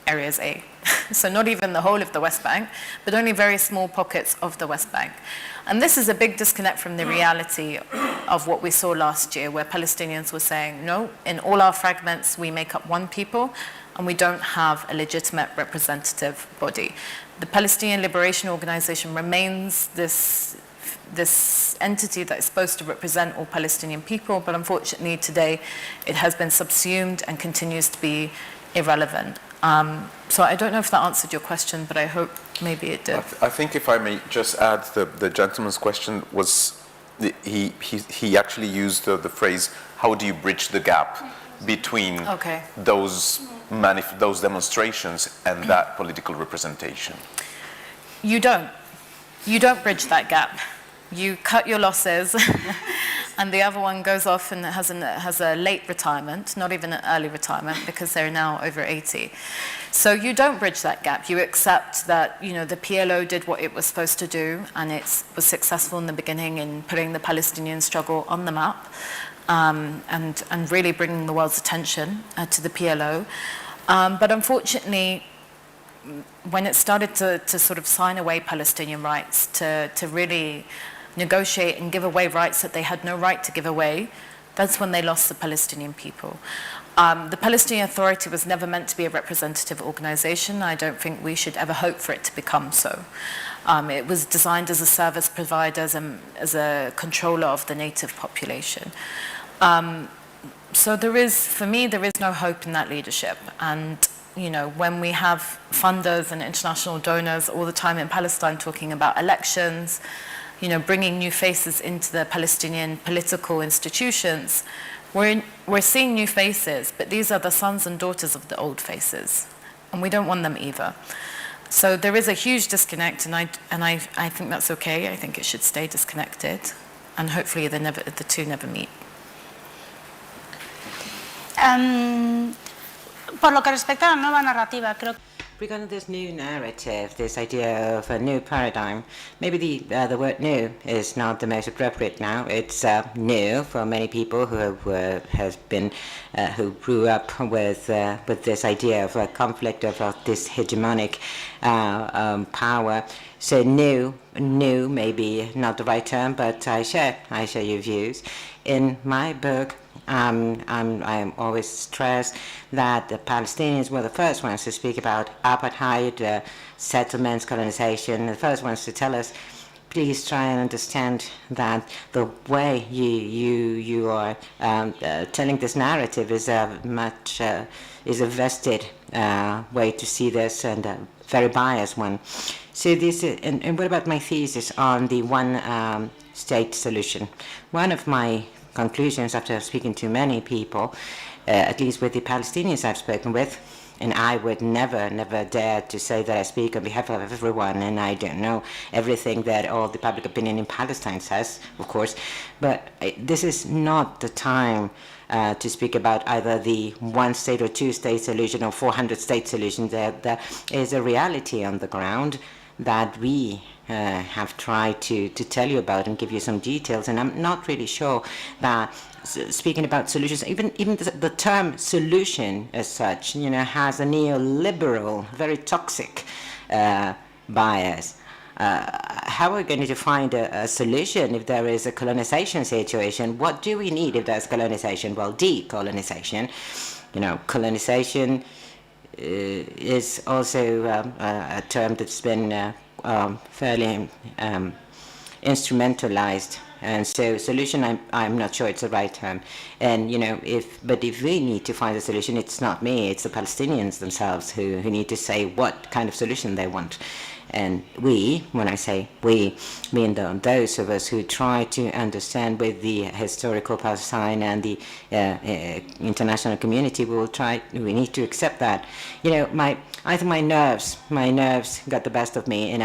Areas A. So not even the whole of the West Bank, but only very small pockets of the West Bank. And this is a big disconnect from the reality of what we saw last year, where Palestinians were saying, no, in all our fragments, we make up one people, and we don't have a legitimate representative body. The Palestinian Liberation Organization remains this entity that is supposed to represent all Palestinian people, but unfortunately today it has been subsumed and continues to be irrelevant. So I don't know if that answered your question, but I hope maybe it did. I think if I may just add, the gentleman's question was, he actually used the phrase, how do you bridge the gap between those demonstrations and that political representation? You don't bridge that gap. You cut your losses and the other one goes off and has a late retirement, not even an early retirement, because they're now over 80. So you don't bridge that gap. You accept that, the PLO did what it was supposed to do, and it was successful in the beginning in putting the Palestinian struggle on the map, and really bringing the world's attention to the PLO. But unfortunately, when it started to sort of sign away Palestinian rights, to really negotiate and give away rights that they had no right to give away, that's when they lost the Palestinian people. The Palestinian Authority was never meant to be a representative organization. I don't think we should ever hope for it to become so. It was designed as a service provider, as a controller of the native population. So for me, there is no hope in that leadership. And when we have funders and international donors all the time in Palestine talking about elections, bringing new faces into the Palestinian political institutions, we're seeing new faces, but these are the sons and daughters of the old faces, and we don't want them either. So there is a huge disconnect, and I think that's okay. I think it should stay disconnected, and hopefully the two never meet. Por lo que respecta a la nueva narrativa, creo que regarding this new narrative, this idea of a new paradigm, maybe the word new is not the most appropriate now. It's new for many people who grew up with this idea of a conflict of this hegemonic power. So new maybe not the right term, but I share your views. In my book, I'm always stressed that the Palestinians were the first ones to speak about apartheid, settlements, colonization, the first ones to tell us, please try and understand that the way you are telling this narrative is a vested way to see this, and a very biased one. So this, and what about my thesis on the one state solution? One of my conclusions after speaking to many people, at least with the Palestinians I've spoken with. And I would never dare to say that I speak on behalf of everyone, and I don't know everything that all the public opinion in Palestine says, of course. But this is not the time to speak about either the one-state or two-state solution or 400-state solution. There is a reality on the ground that we have tried to tell you about and give you some details, and I'm not really sure that speaking about solutions, even the term solution as such, has a neoliberal, very toxic bias. How are we going to find a solution if there is a colonization situation? What do we need if there's colonization? Well, decolonization. Colonization is also a term that's been fairly instrumentalized, and so solution, I'm not sure it's the right term. And if we need to find a solution, it's not me, it's the Palestinians themselves who need to say what kind of solution they want. And we, when I say we, mean those of us who try to understand with the historical Palestine and the international community, we need to accept that. I think my nerves got the best of me, and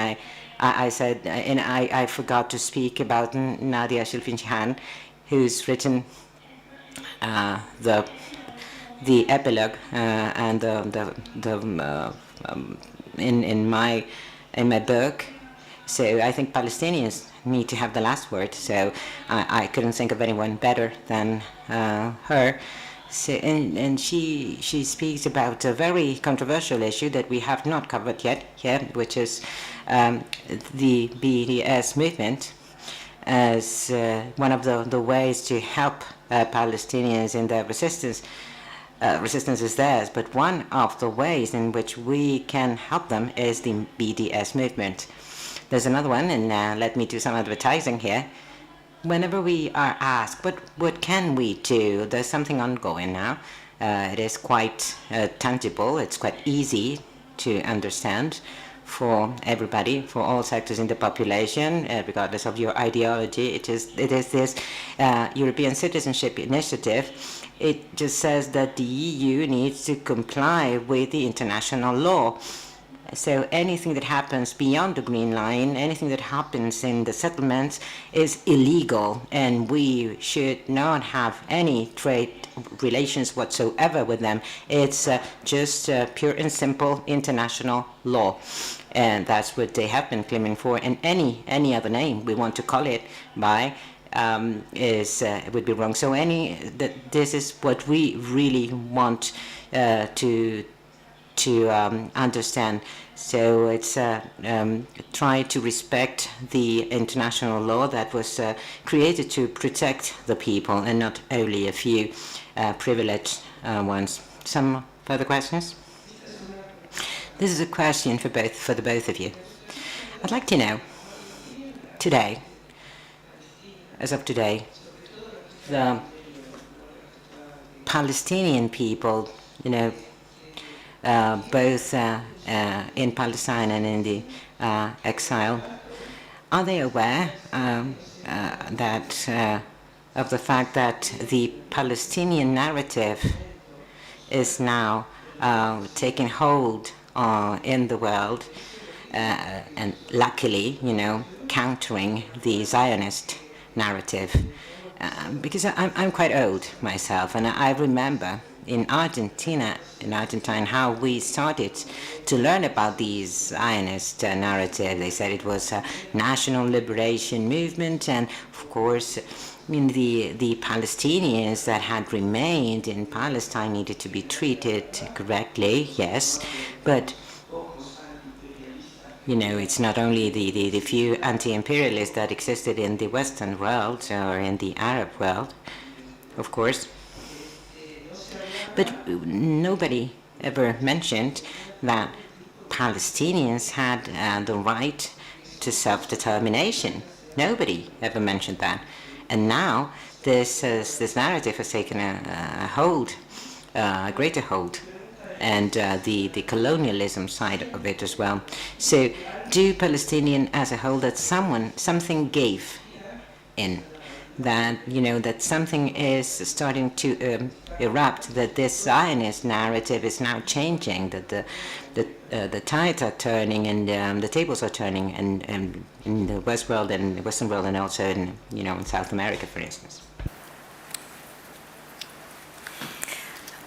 I said, and I forgot to speak about Nadia Shilfinchihan, who's written the epilogue and in my book. So I think Palestinians need to have the last word. So I couldn't think of anyone better than her. So, and she speaks about a very controversial issue that we have not covered yet here, which is the Bds Movement as one of the ways to help Palestinians in their resistance. Resistance is theirs, but one of the ways in which we can help them is the Bds Movement. There's another one, and let me do some advertising here. Whenever we are asked, what can we do? There's something ongoing now. It is quite tangible. It's quite easy to understand for everybody, for all sectors in the population, regardless of your ideology. It is this European Citizenship initiative. It just says that the EU needs to comply with the international law. So anything that happens beyond the Green Line, anything that happens in the settlements is illegal, and we should not have any trade relations whatsoever with them. It's just pure and simple international law. And that's what they have been claiming for, and any other name we want to call it by would be wrong. So this is what we really want to understand. So it's try to respect the international law that was created to protect the people and not only a few privileged ones. Some further questions? This is a question for the both of you. I'd like to know today, as of today, the Palestinian people, both in Palestine and in the exile, are they aware that of the fact that the Palestinian narrative is now taking hold in the world, and luckily, countering the Zionist narrative? Because I'm quite old myself, and I remember in Argentine, how we started to learn about the Zionist narrative. They said it was a national liberation movement, and of course, the Palestinians that had remained in Palestine needed to be treated correctly, yes, but it's not only the few anti-imperialists that existed in the Western world or in the Arab world, of course. But nobody ever mentioned that Palestinians had the right to self-determination. Nobody ever mentioned that. And now this narrative has taken a hold, a greater hold, and the colonialism side of it as well. So do Palestinian as a whole that something gave in? that, that something is starting to erupt, that this Zionist narrative is now changing, that the tides are turning and the tables are turning in the West world and the Western world, and also in, in South America, for instance.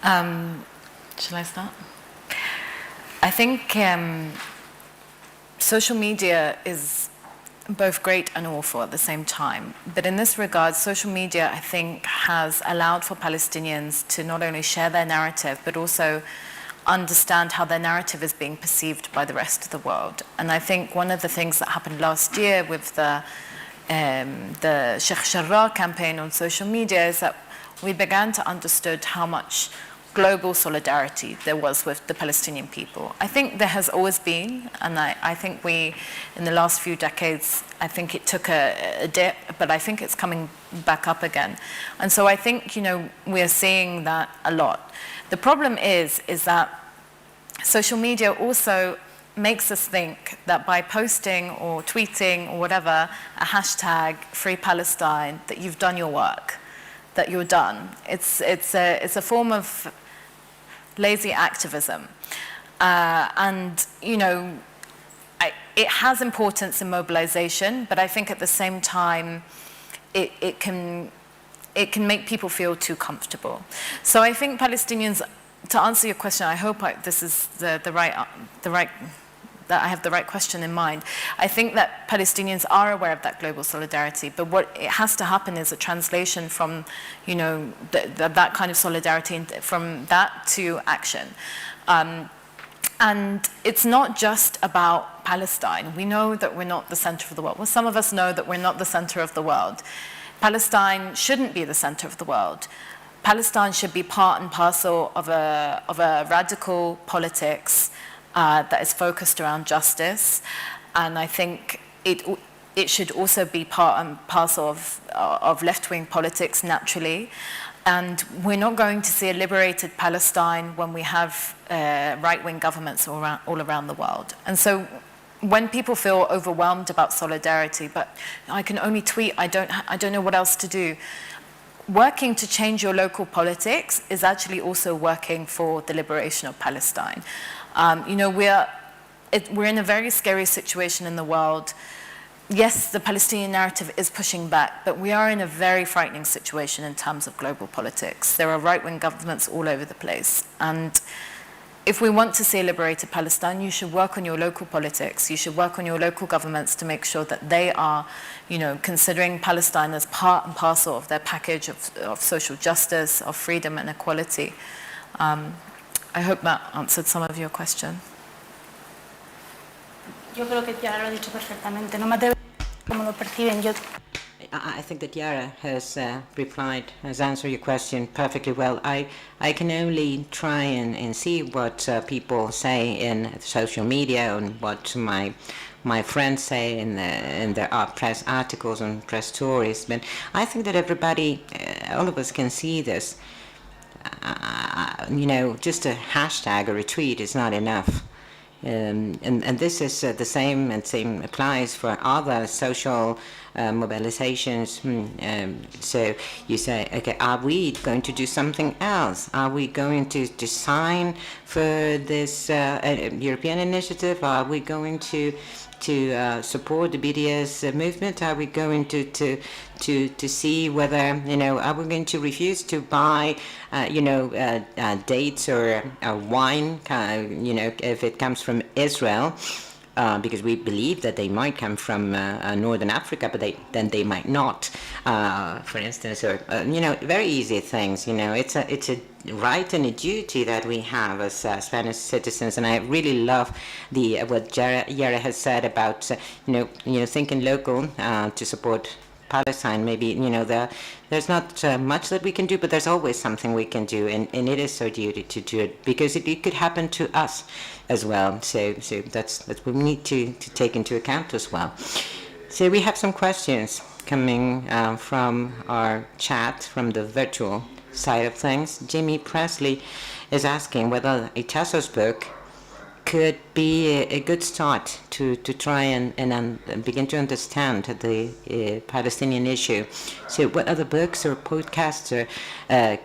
Shall I start? I think social media is both great and awful at the same time. But in this regard, social media, I think, has allowed for Palestinians to not only share their narrative, but also understand how their narrative is being perceived by the rest of the world. And I think one of the things that happened last year with the Sheikh Jarrah campaign on social media is that we began to understand how much global solidarity there was with the Palestinian people. I think there has always been, and I think we, in the last few decades, I think it took a dip, but I think it's coming back up again. And so I think, we are seeing that a lot. The problem is that social media also makes us think that by posting or tweeting or whatever, a hashtag Free Palestine, that you've done your work, that you're done. It's a form of lazy activism. And, it has importance in mobilization, but I think at the same time, it can make people feel too comfortable. So I think Palestinians, to answer your question, I hope this is the right that I have the right question in mind. I think that Palestinians are aware of that global solidarity, but what it has to happen is a translation from, that kind of solidarity, from that to action. And it's not just about Palestine. We know that we're not the center of the world. Well, some of us know that we're not the center of the world. Palestine shouldn't be the center of the world. Palestine should be part and parcel of a radical politics that is focused around justice, and I think it should also be part and parcel of left-wing politics naturally. And we're not going to see a liberated Palestine when we have right-wing governments all around the world. And so when people feel overwhelmed about solidarity, but I can only tweet, I don't know what else to do, working to change your local politics is actually also working for the liberation of Palestine. We're in a very scary situation in the world. Yes, the Palestinian narrative is pushing back, but we are in a very frightening situation in terms of global politics. There are right-wing governments all over the place. And if we want to see a liberated Palestine, you should work on your local politics. You should work on your local governments to make sure that they are, considering Palestine as part and parcel of their package of social justice, of freedom and equality. I hope that answered some of your question. Yo creo que Yara lo ha dicho perfectamente. No me atrevo como lo perciben. I think that Yara has has answered your question perfectly well. I can only try and see what people say in social media and what my friends say in their press articles and press stories. But I think that everybody, all of us can see this. Just a hashtag or a tweet is not enough. And this is the same, and same applies for other social mobilizations. So you say, okay, are we going to do something else? Are we going to sign for this European initiative? Are we going to support the Bds movement? Are we going to see whether, are we going to refuse to buy, dates or wine, if it comes from Israel, because we believe that they might come from Northern Africa, but then they might not, for instance, or, very easy things, it's a right and a duty that we have as Spanish citizens. And I really love what Yara has said about, thinking local to support Palestine. Maybe, there's not much that we can do, but there's always something we can do, and it is our duty to do it, because it could happen to us as well. So that's what we need to take into account as well. So we have some questions coming from our chat, from the virtual side of things. Jimmy Presley is asking whether Itxaso's book, could be a good start to try and begin to understand the Palestinian issue. So what other books or podcasts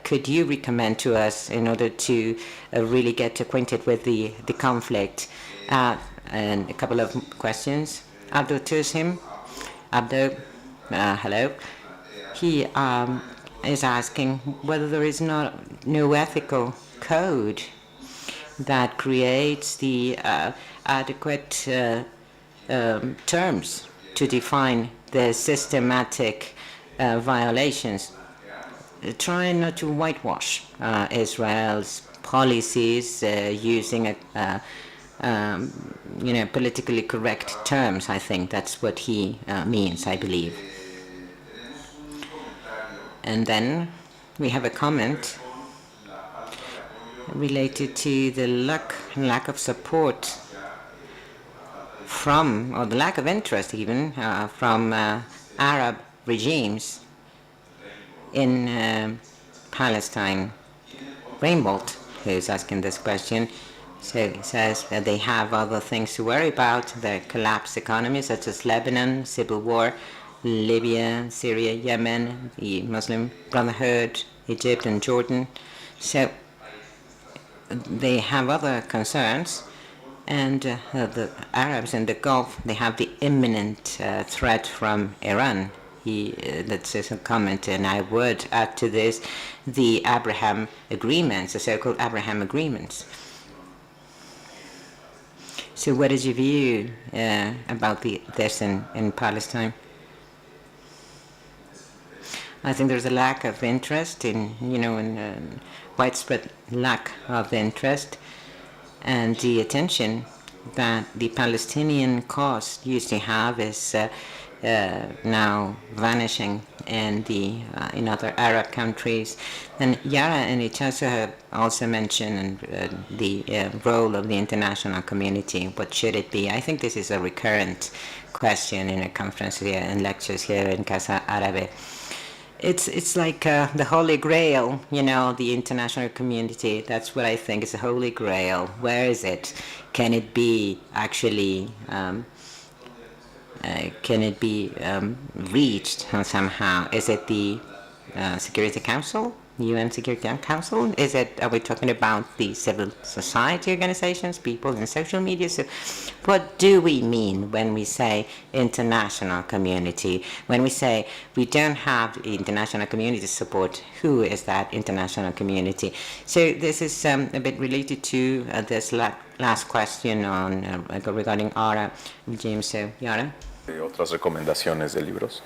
could you recommend to us in order to really get acquainted with the conflict? And a couple of questions. Abdul Tusim. Abdul, hello. He is asking whether there is no ethical code that creates the adequate terms to define the systematic violations. Trying not to whitewash Israel's policies using politically correct terms. I think that's what he means, I believe. And then we have a comment related to the lack of support from, or the lack of interest even, from Arab regimes in Palestine. Rainbolt, who is asking this question, so he says that they have other things to worry about, the collapsed economies such as Lebanon, civil war, Libya, Syria, Yemen, the Muslim Brotherhood, Egypt and Jordan. So they have other concerns, and the Arabs in the Gulf, they have the imminent threat from Iran. That's a comment, and I would add to this the Abraham agreements, the so-called Abraham agreements. So what is your view about this in Palestine? I think there's a lack of interest in widespread lack of interest, and the attention that the Palestinian cause used to have is now vanishing in other Arab countries. And Yara and Itxaso have also mentioned the role of the international community. What should it be? I think this is a recurrent question in a conference here and lectures here in Casa Árabe. It's like the Holy Grail, the international community. That's what I think is the Holy Grail. Where is it? Can it be actually, reached somehow? Is it the Security Council, UN Security Council? Are we talking about the civil society organizations, people in social media? So what do we mean when we say international community? When we say we don't have international community support, who is that international community? So this is a bit related to this last question on regarding Arab regime. So, Yara? ¿Otras recomendaciones de libros?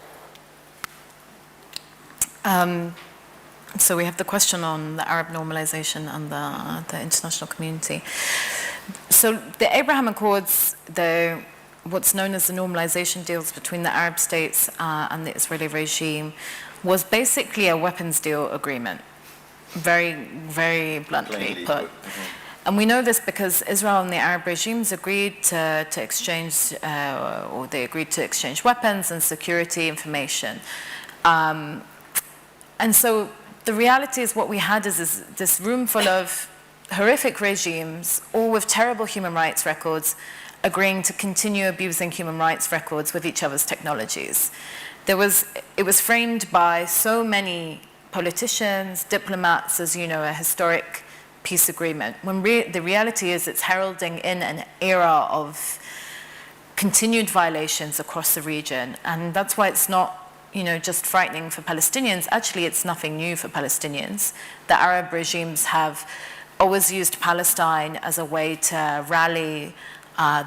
So we have the question on the Arab normalization and the international community. So the Abraham Accords, what's known as the normalization deals between the Arab states and the Israeli regime, was basically a weapons deal agreement, very, very bluntly put. Mm-hmm. And we know this because Israel and the Arab regimes agreed to exchange, or they agreed to exchange weapons and security information. And so the reality is what we had is this room full of horrific regimes, all with terrible human rights records, agreeing to continue abusing human rights records with each other's technologies. It was framed by so many politicians, diplomats, as you know, a historic peace agreement, when the reality is it's heralding in an era of continued violations across the region. And that's why it's not just frightening for Palestinians. Actually, it's nothing new for Palestinians. The Arab regimes have always used Palestine as a way to rally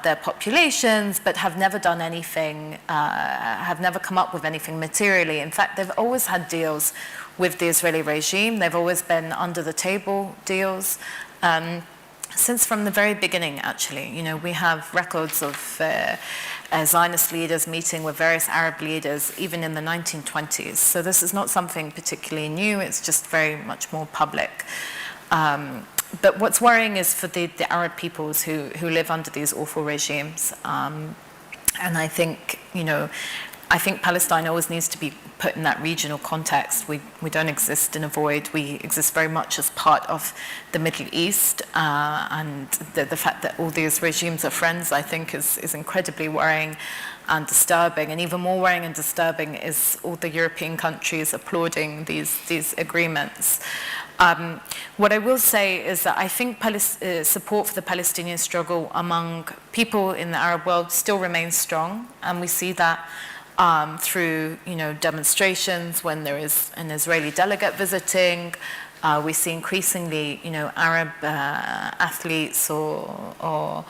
their populations, but have never done anything, have never come up with anything materially. In fact, they've always had deals with the Israeli regime. They've always been under the table deals. Since from the very beginning, actually, we have records of Zionist leaders meeting with various Arab leaders, even in the 1920s. So this is not something particularly new, it's just very much more public. But what's worrying is for the Arab peoples who live under these awful regimes. And I think, I think Palestine always needs to be put in that regional context. We don't exist in a void. We exist very much as part of the Middle East, and the fact that all these regimes are friends, I think, is incredibly worrying and disturbing. And even more worrying and disturbing is all the European countries applauding these agreements. What I will say is that I think support for the Palestinian struggle among people in the Arab world still remains strong, and we see that through demonstrations when there is an Israeli delegate visiting. We see increasingly Arab athletes or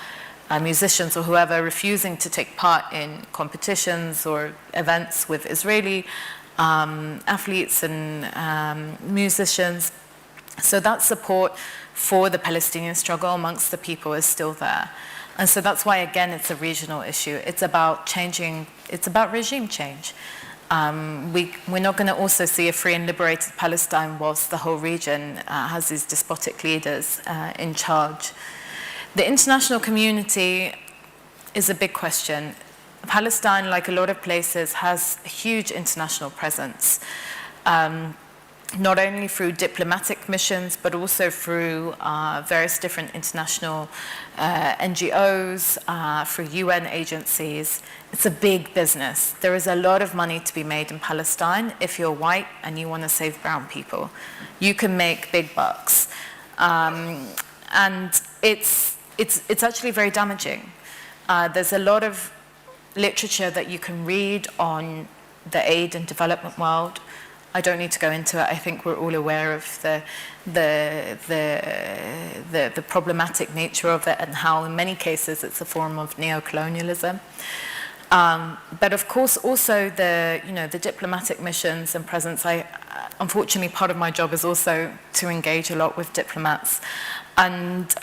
musicians or whoever refusing to take part in competitions or events with Israeli athletes and musicians. So that support for the Palestinian struggle amongst the people is still there. And so that's why, again, it's a regional issue. It's about changing, it's about regime change. We're not going to also see a free and liberated Palestine whilst the whole region has these despotic leaders in charge. The international community is a big question. Palestine, like a lot of places, has a huge international presence. Not only through diplomatic missions, but also through various different international NGOs, through UN agencies. It's a big business. There is a lot of money to be made in Palestine. If you're white and you want to save brown people, you can make big bucks. And it's actually very damaging. There's a lot of literature that you can read on the aid and development world. I don't need to go into it. I think we're all aware of the problematic nature of it and how, in many cases, it's a form of neocolonialism. But of course, also the diplomatic missions and presence. Unfortunately, part of my job is also to engage a lot with diplomats, and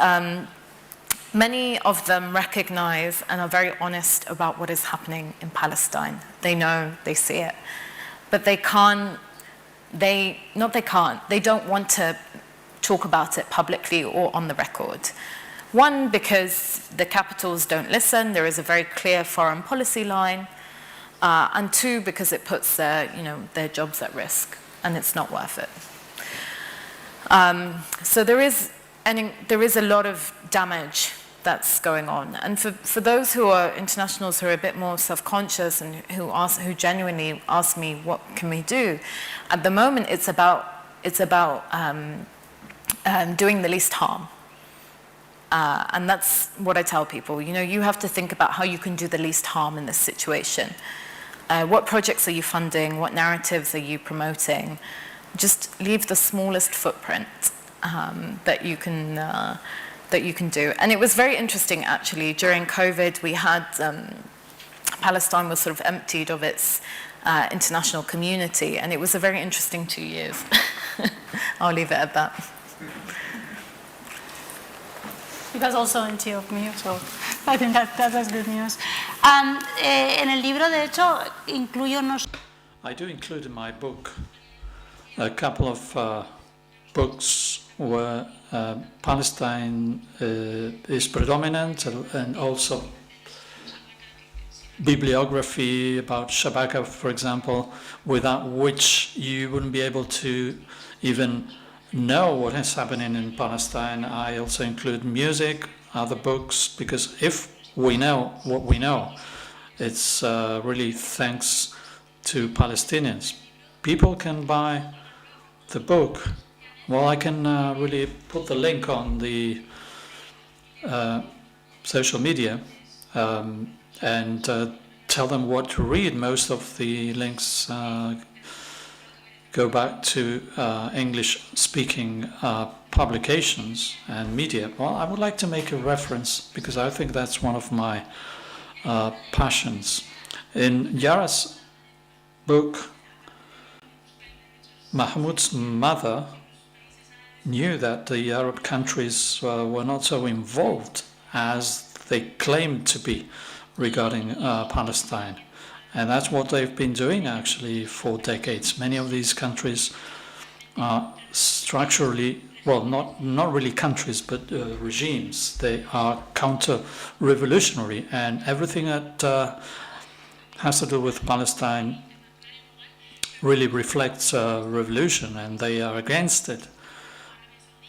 many of them recognize and are very honest about what is happening in Palestine. They know, they see it, but they can't. They don't want to talk about it publicly or on the record. One, because the capitals don't listen, there is a very clear foreign policy line, and two, because it puts their jobs at risk, and it's not worth it. So there is a lot of damage that's going on. And for those who are internationals who are a bit more self-conscious and who genuinely ask me, what can we do? At the moment, it's about doing the least harm. And that's what I tell people. You have to think about how you can do the least harm in this situation. What projects are you funding? What narratives are you promoting? Just leave the smallest footprint that you can do. And it was very interesting, actually. During COVID, we had Palestine was sort of emptied of its international community, and it was a very interesting 2 years. I'll leave it at that. It was also empty of me, so I think that was good news. En el libro, de hecho, incluyo unos... I do include in my book a couple of books where Palestine is predominant, and also bibliography about Shabaka, for example, without which you wouldn't be able to even know what is happening in Palestine. I also include music, other books, because if we know what we know, it's really thanks to Palestinians. People can buy the book. Well, I can really put the link on the social media and tell them what to read. Most of the links go back to English-speaking publications and media. Well, I would like to make a reference because I think that's one of my passions. In Yara's book, Mahmoud's mother knew that the Arab countries were not so involved as they claimed to be regarding Palestine. And that's what they've been doing actually for decades. Many of these countries are structurally, well, not really countries, but regimes. They are counter-revolutionary, and everything that has to do with Palestine really reflects a revolution, and they are against it.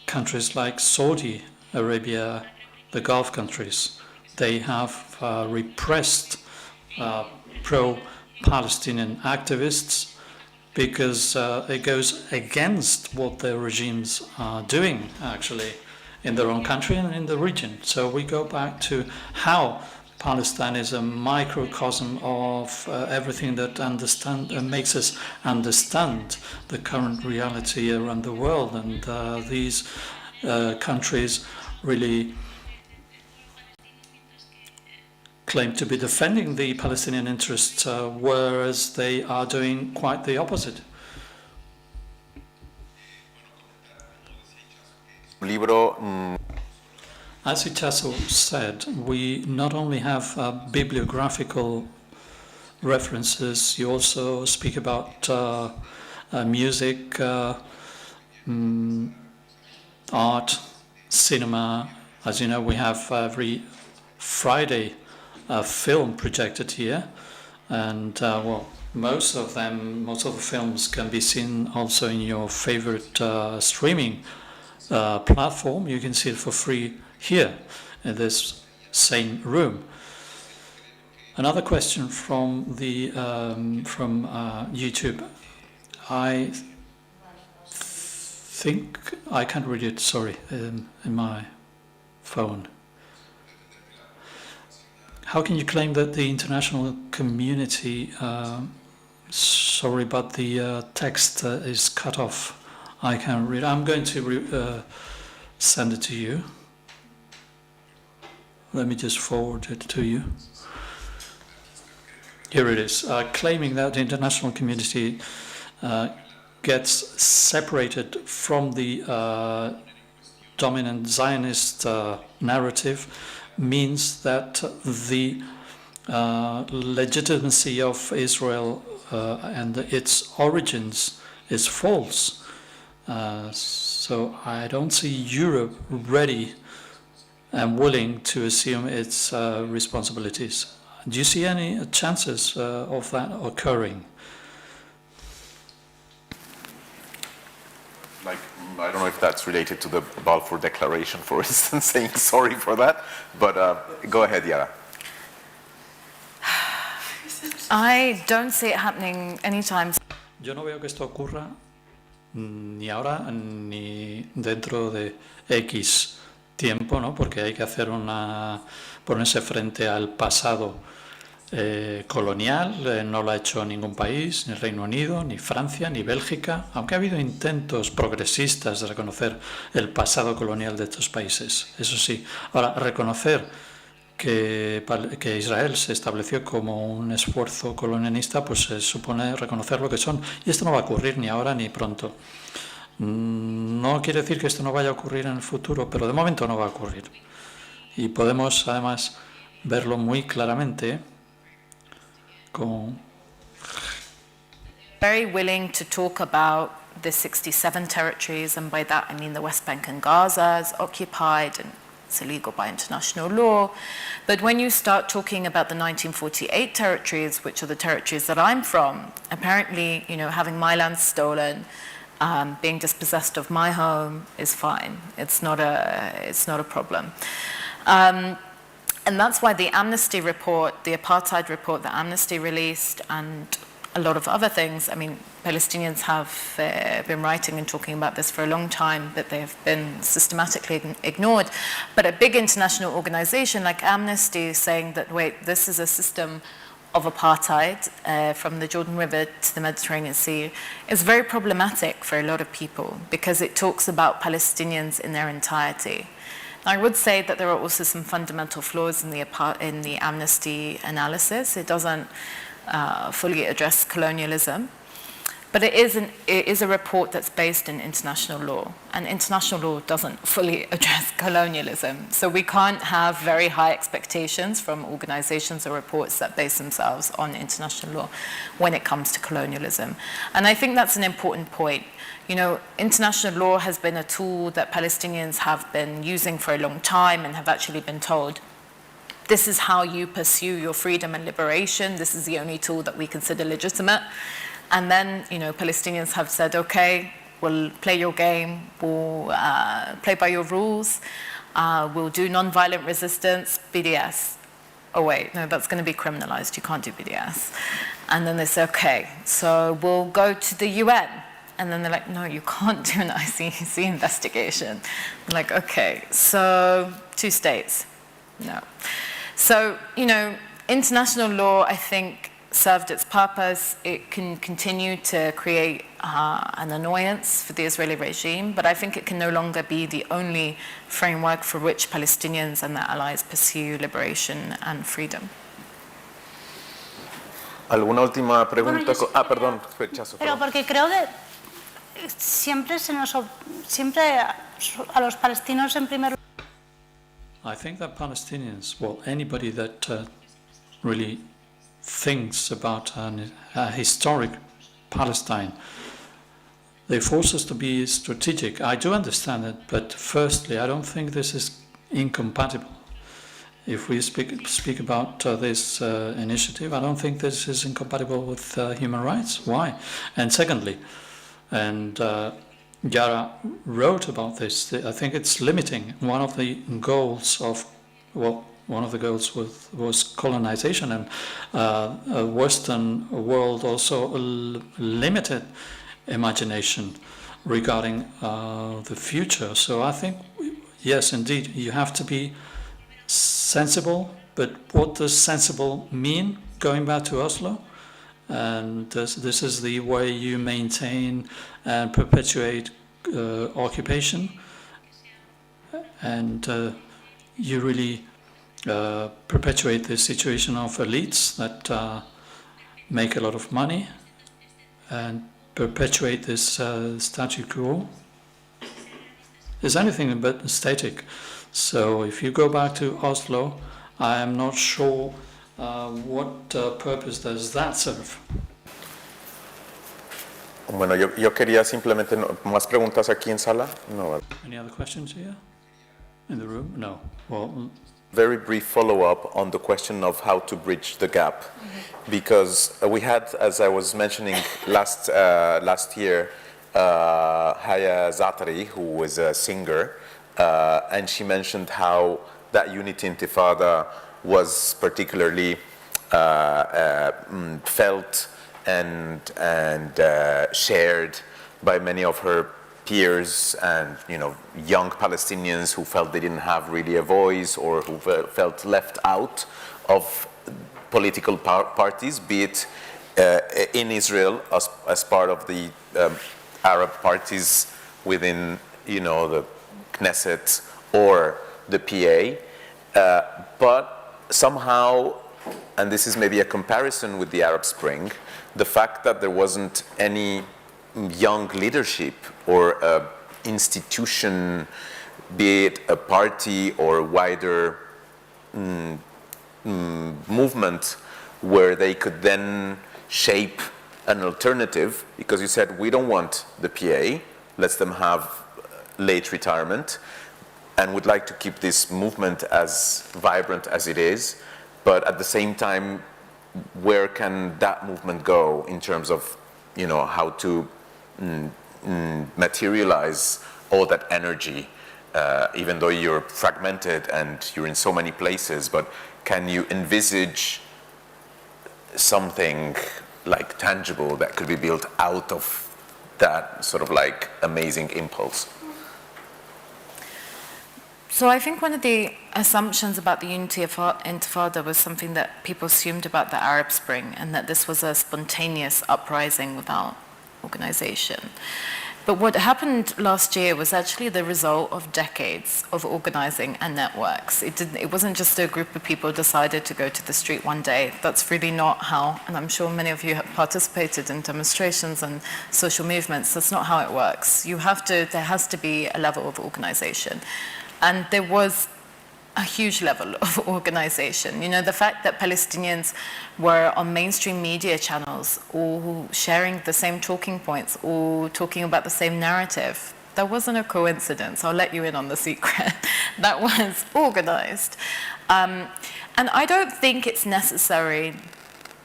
Countries like Saudi Arabia, the Gulf countries, they have repressed pro-Palestinian activists because it goes against what their regimes are doing, actually, in their own country and in the region. So we go back to how Palestine is a microcosm of everything that makes us understand the current reality around the world, and these countries really claim to be defending the Palestinian interests, whereas they are doing quite the opposite. As Itxaso said, we not only have bibliographical references, you also speak about music, art, cinema. As you know, we have every Friday a film projected here, and most of the films can be seen also in your favorite streaming platform. You can see it for free here in this same room. Another question from the YouTube. I think I can't read it. Sorry, in my phone. How can you claim that the international community? Sorry, but the text is cut off. I can't read. I'm going to send it to you. Let me just forward it to you. Here it is. Claiming that the international community gets separated from the dominant Zionist narrative means that the legitimacy of Israel and its origins is false. So I don't see Europe ready and willing to assume its responsibilities. Do you see any chances of that occurring? Like, I don't know if that's related to the Balfour Declaration, for instance, saying sorry for that, but go ahead, Yara. I don't see it happening anytime soon. Yo no veo que esto ocurra ni ahora ni dentro de X tiempo, ¿no? Porque hay que hacer ponerse frente al pasado colonial. No lo ha hecho ningún país, ni Reino Unido, ni Francia, ni Bélgica, aunque ha habido intentos progresistas de reconocer el pasado colonial de estos países, eso sí. Ahora, reconocer que Israel se estableció como un esfuerzo colonialista, pues supone reconocer lo que son, y esto no va a ocurrir ni ahora ni pronto. No quiere decir que esto no vaya a ocurrir en el futuro, pero de momento no va a ocurrir. Y podemos además verlo muy claramente con... Very willing to talk about the 67 territories, and by that I mean the West Bank and Gaza as occupied, and it's illegal by international law. But when you start talking about the 1948 territories, which are the territories that I'm from, apparently, having my land stolen, being dispossessed of my home is fine. It's not a problem. And that's why the Amnesty report, the apartheid report that Amnesty released, and a lot of other things, I mean, Palestinians have been writing and talking about this for a long time, but they have been systematically ignored. But a big international organization like Amnesty is saying that, wait, this is a system of apartheid from the Jordan River to the Mediterranean Sea is very problematic for a lot of people because it talks about Palestinians in their entirety. I would say that there are also some fundamental flaws in the Amnesty analysis. It doesn't fully address colonialism, but it is a report that's based in international law, and international law doesn't fully address colonialism. So we can't have very high expectations from organizations or reports that base themselves on international law when it comes to colonialism. And I think that's an important point. International law has been a tool that Palestinians have been using for a long time and have actually been told this is how you pursue your freedom and liberation. This is the only tool that we consider legitimate. And then, Palestinians have said, okay, we'll play your game, we'll play by your rules, we'll do non-violent resistance, BDS. Oh wait, no, that's going to be criminalized, you can't do BDS. And then they say, okay, so we'll go to the UN. And then they're like, no, you can't do an ICC investigation. I'm like, okay, so 2 states, no. So, international law, I think, served its purpose. It can continue to create an annoyance for the Israeli regime, but I think it can no longer be the only framework for which Palestinians and their allies pursue liberation and freedom. ¿Alguna última pregunta? Bueno, yo sí Perdón, Pero Itxaso, perdón. porque creo que siempre a los palestinos en primer lugar. I think that Palestinians, well, anybody that really thinks about a historic Palestine, they force us to be strategic. I do understand it, but firstly, I don't think this is incompatible. If we speak about this initiative, I don't think this is incompatible with human rights. Why? And secondly, and Yara wrote about this, I think it's limiting. One of the goals was colonization, and a Western world also limited imagination regarding the future. So I think, yes, indeed, you have to be sensible, but what does sensible mean? Going back to Oslo, and this is the way you maintain and perpetuate occupation, and you really perpetuate the situation of elites that make a lot of money and perpetuate this statu quo. Is anything but static. So if you go back to Oslo, I am not sure what purpose does that serve. Bueno, yo quería simplemente, ¿más preguntas aquí en sala? No. Any other questions here in the room? No. Well, Very brief follow-up on the question of how to bridge the gap, because we had, as I was mentioning last year, Haya Zatari, who was a singer, and she mentioned how that Unity Intifada was particularly felt and shared by many of her peers and young Palestinians who felt they didn't have really a voice or who felt left out of political parties, be it in Israel as part of the Arab parties within the Knesset or the PA, but somehow, and this is maybe a comparison with the Arab Spring, the fact that there wasn't any young leadership or institution, be it a party or a wider movement, where they could then shape an alternative, because you said we don't want the PA, let's them have late retirement, and would like to keep this movement as vibrant as it is, but at the same time, where can that movement go in terms of how to materialize all that energy, even though you're fragmented and you're in so many places, but can you envisage something like tangible that could be built out of that sort of like amazing impulse? So I think one of the assumptions about the Unity Intifada was something that people assumed about the Arab Spring, and that this was a spontaneous uprising without organization. But what happened last year was actually the result of decades of organizing and networks. It wasn't just a group of people decided to go to the street one day. That's really not how, and I'm sure many of you have participated in demonstrations and social movements, that's not how it works. There has to be a level of organization. And there was a huge level of organization. The fact that Palestinians were on mainstream media channels, all sharing the same talking points, all talking about the same narrative, That wasn't a coincidence. I'll let you in on the secret. That was organized. And I don't think it's necessary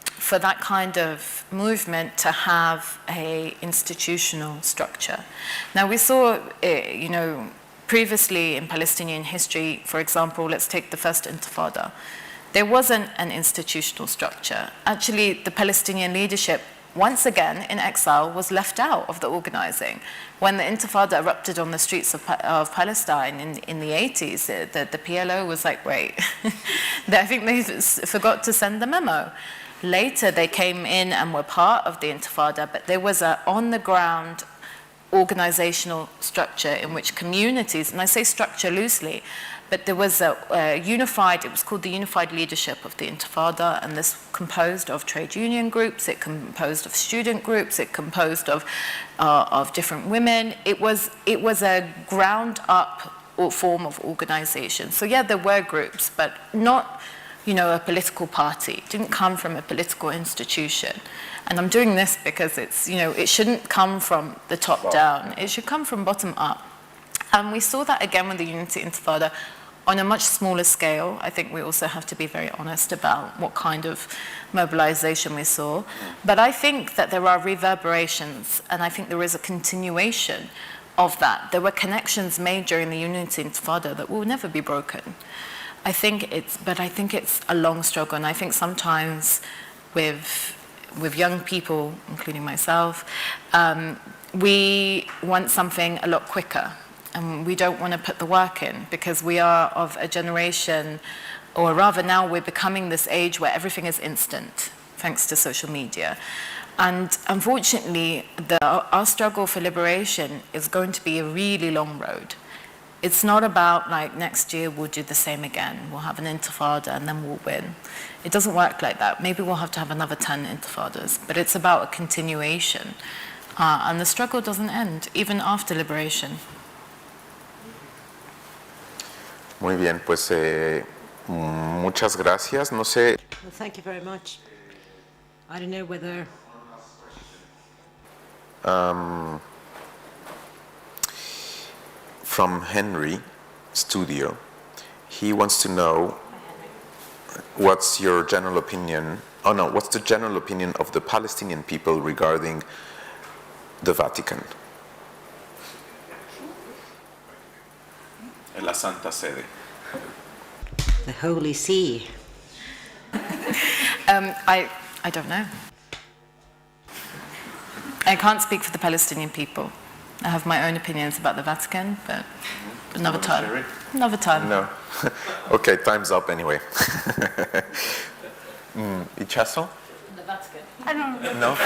for that kind of movement to have a institutional structure. Now, we saw, previously in Palestinian history, for example, let's take the first Intifada. There wasn't an institutional structure. Actually, the Palestinian leadership, once again in exile, was left out of the organizing. When the Intifada erupted on the streets of Palestine in the 80s, the PLO was like, wait, I think they forgot to send the memo. Later, they came in and were part of the Intifada, but there was an on-the-ground organizational structure in which communities, and I say structure loosely, but there was a unified, it was called the Unified Leadership of the Intifada, and this composed of trade union groups, it composed of student groups, it composed of different women. It was a ground-up form of organization. So yeah, there were groups, but not, a political party. It didn't come from a political institution. And I'm doing this because it's, it shouldn't come from the top down. It should come from bottom up. And we saw that again with the Unity Intifada on a much smaller scale. I think we also have to be very honest about what kind of mobilization we saw. But I think that there are reverberations, and I think there is a continuation of that. There were connections made during the Unity Intifada that will never be broken. I think it's a long struggle, and I think sometimes with young people, including myself, we want something a lot quicker, and we don't want to put the work in because we are of a generation, or rather now we're becoming this age where everything is instant, thanks to social media. And unfortunately, our struggle for liberation is going to be a really long road. It's not about like next year we'll do the same again. We'll have an intifada and then we'll win. It doesn't work like that. Maybe we'll have to have another 10 intifadas, but it's about a continuation. And the struggle doesn't end, even after liberation. Muy bien, pues muchas gracias. No sé. Well, thank you very much. I don't know whether... From Henry Studio, he wants to know what's your general opinion, what's the general opinion of the Palestinian people regarding the Vatican? La Santa Sede. The Holy See. I don't know. I can't speak for the Palestinian people. I have my own opinions about the Vatican, but another time. Another time. No. Okay, time's up anyway. Itxaso? The Vatican. I don't know. No?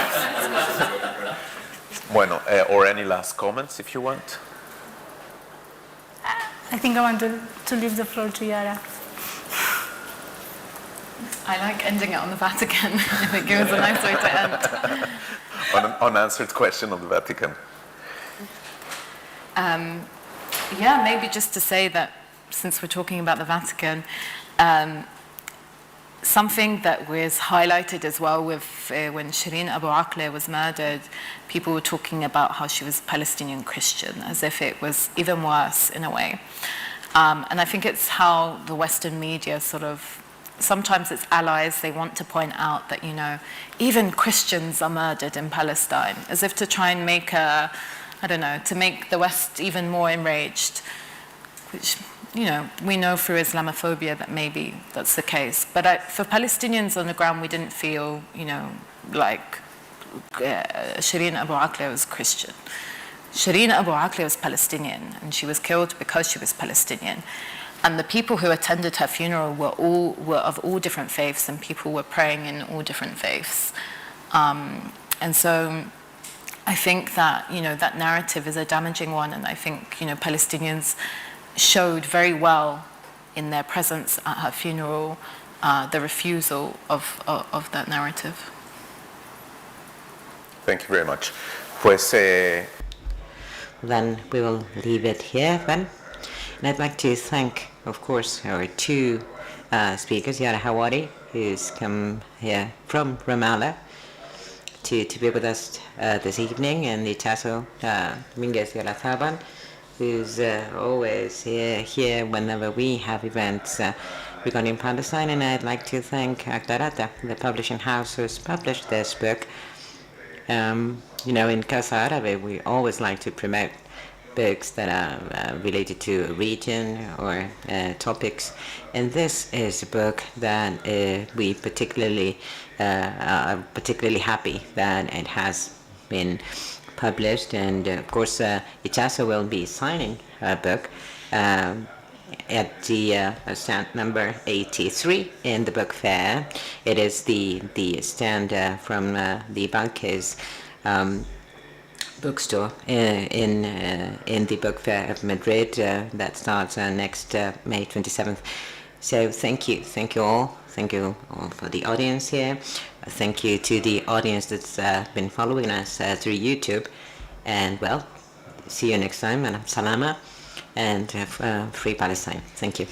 Bueno, or any last comments if you want? I think I want to leave the floor to Yara. I like ending it on the Vatican. I think it was a nice way to end. On an unanswered question of the Vatican. Yeah, maybe just to say that since we're talking about the Vatican, something that was highlighted as well with when Shireen Abu Akleh was murdered, people were talking about how she was Palestinian Christian, as if it was even worse in a way. And I think it's how the Western media sort of, sometimes it's allies, they want to point out that, even Christians are murdered in Palestine, as if to try and make to make the West even more enraged, which, we know through Islamophobia that maybe that's the case. But for Palestinians on the ground, we didn't feel, like Shireen Abu Akleh was Christian. Shireen Abu Akleh was Palestinian, and she was killed because she was Palestinian. And the people who attended her funeral were of all different faiths, and people were praying in all different faiths. And so I think that, that narrative is a damaging one, and I think, Palestinians showed very well in their presence at her funeral the refusal of that narrative. Thank you very much. Pues, Then we will leave it here then. And I'd like to thank, of course, our two speakers, Yara Hawari, who's come here from Ramallah to be with us this evening, and Itxaso, Domínguez y Olazábal, who's always here whenever we have events regarding Palestine. And I'd like to thank Agdarata, the publishing house who's published this book. In Casa Árabe, we always like to promote books that are related to a region or topics. And this is a book that we particularly are particularly happy that it has been published. And of course, Itxaso will be signing a book at the stand number 83 in the book fair. It is the stand from the Banquez bookstore in the book fair of Madrid that starts next May 27th. So thank you all for the audience here. Thank you to the audience that's been following us through YouTube. And well, see you next time. And salama and free Palestine. Thank you.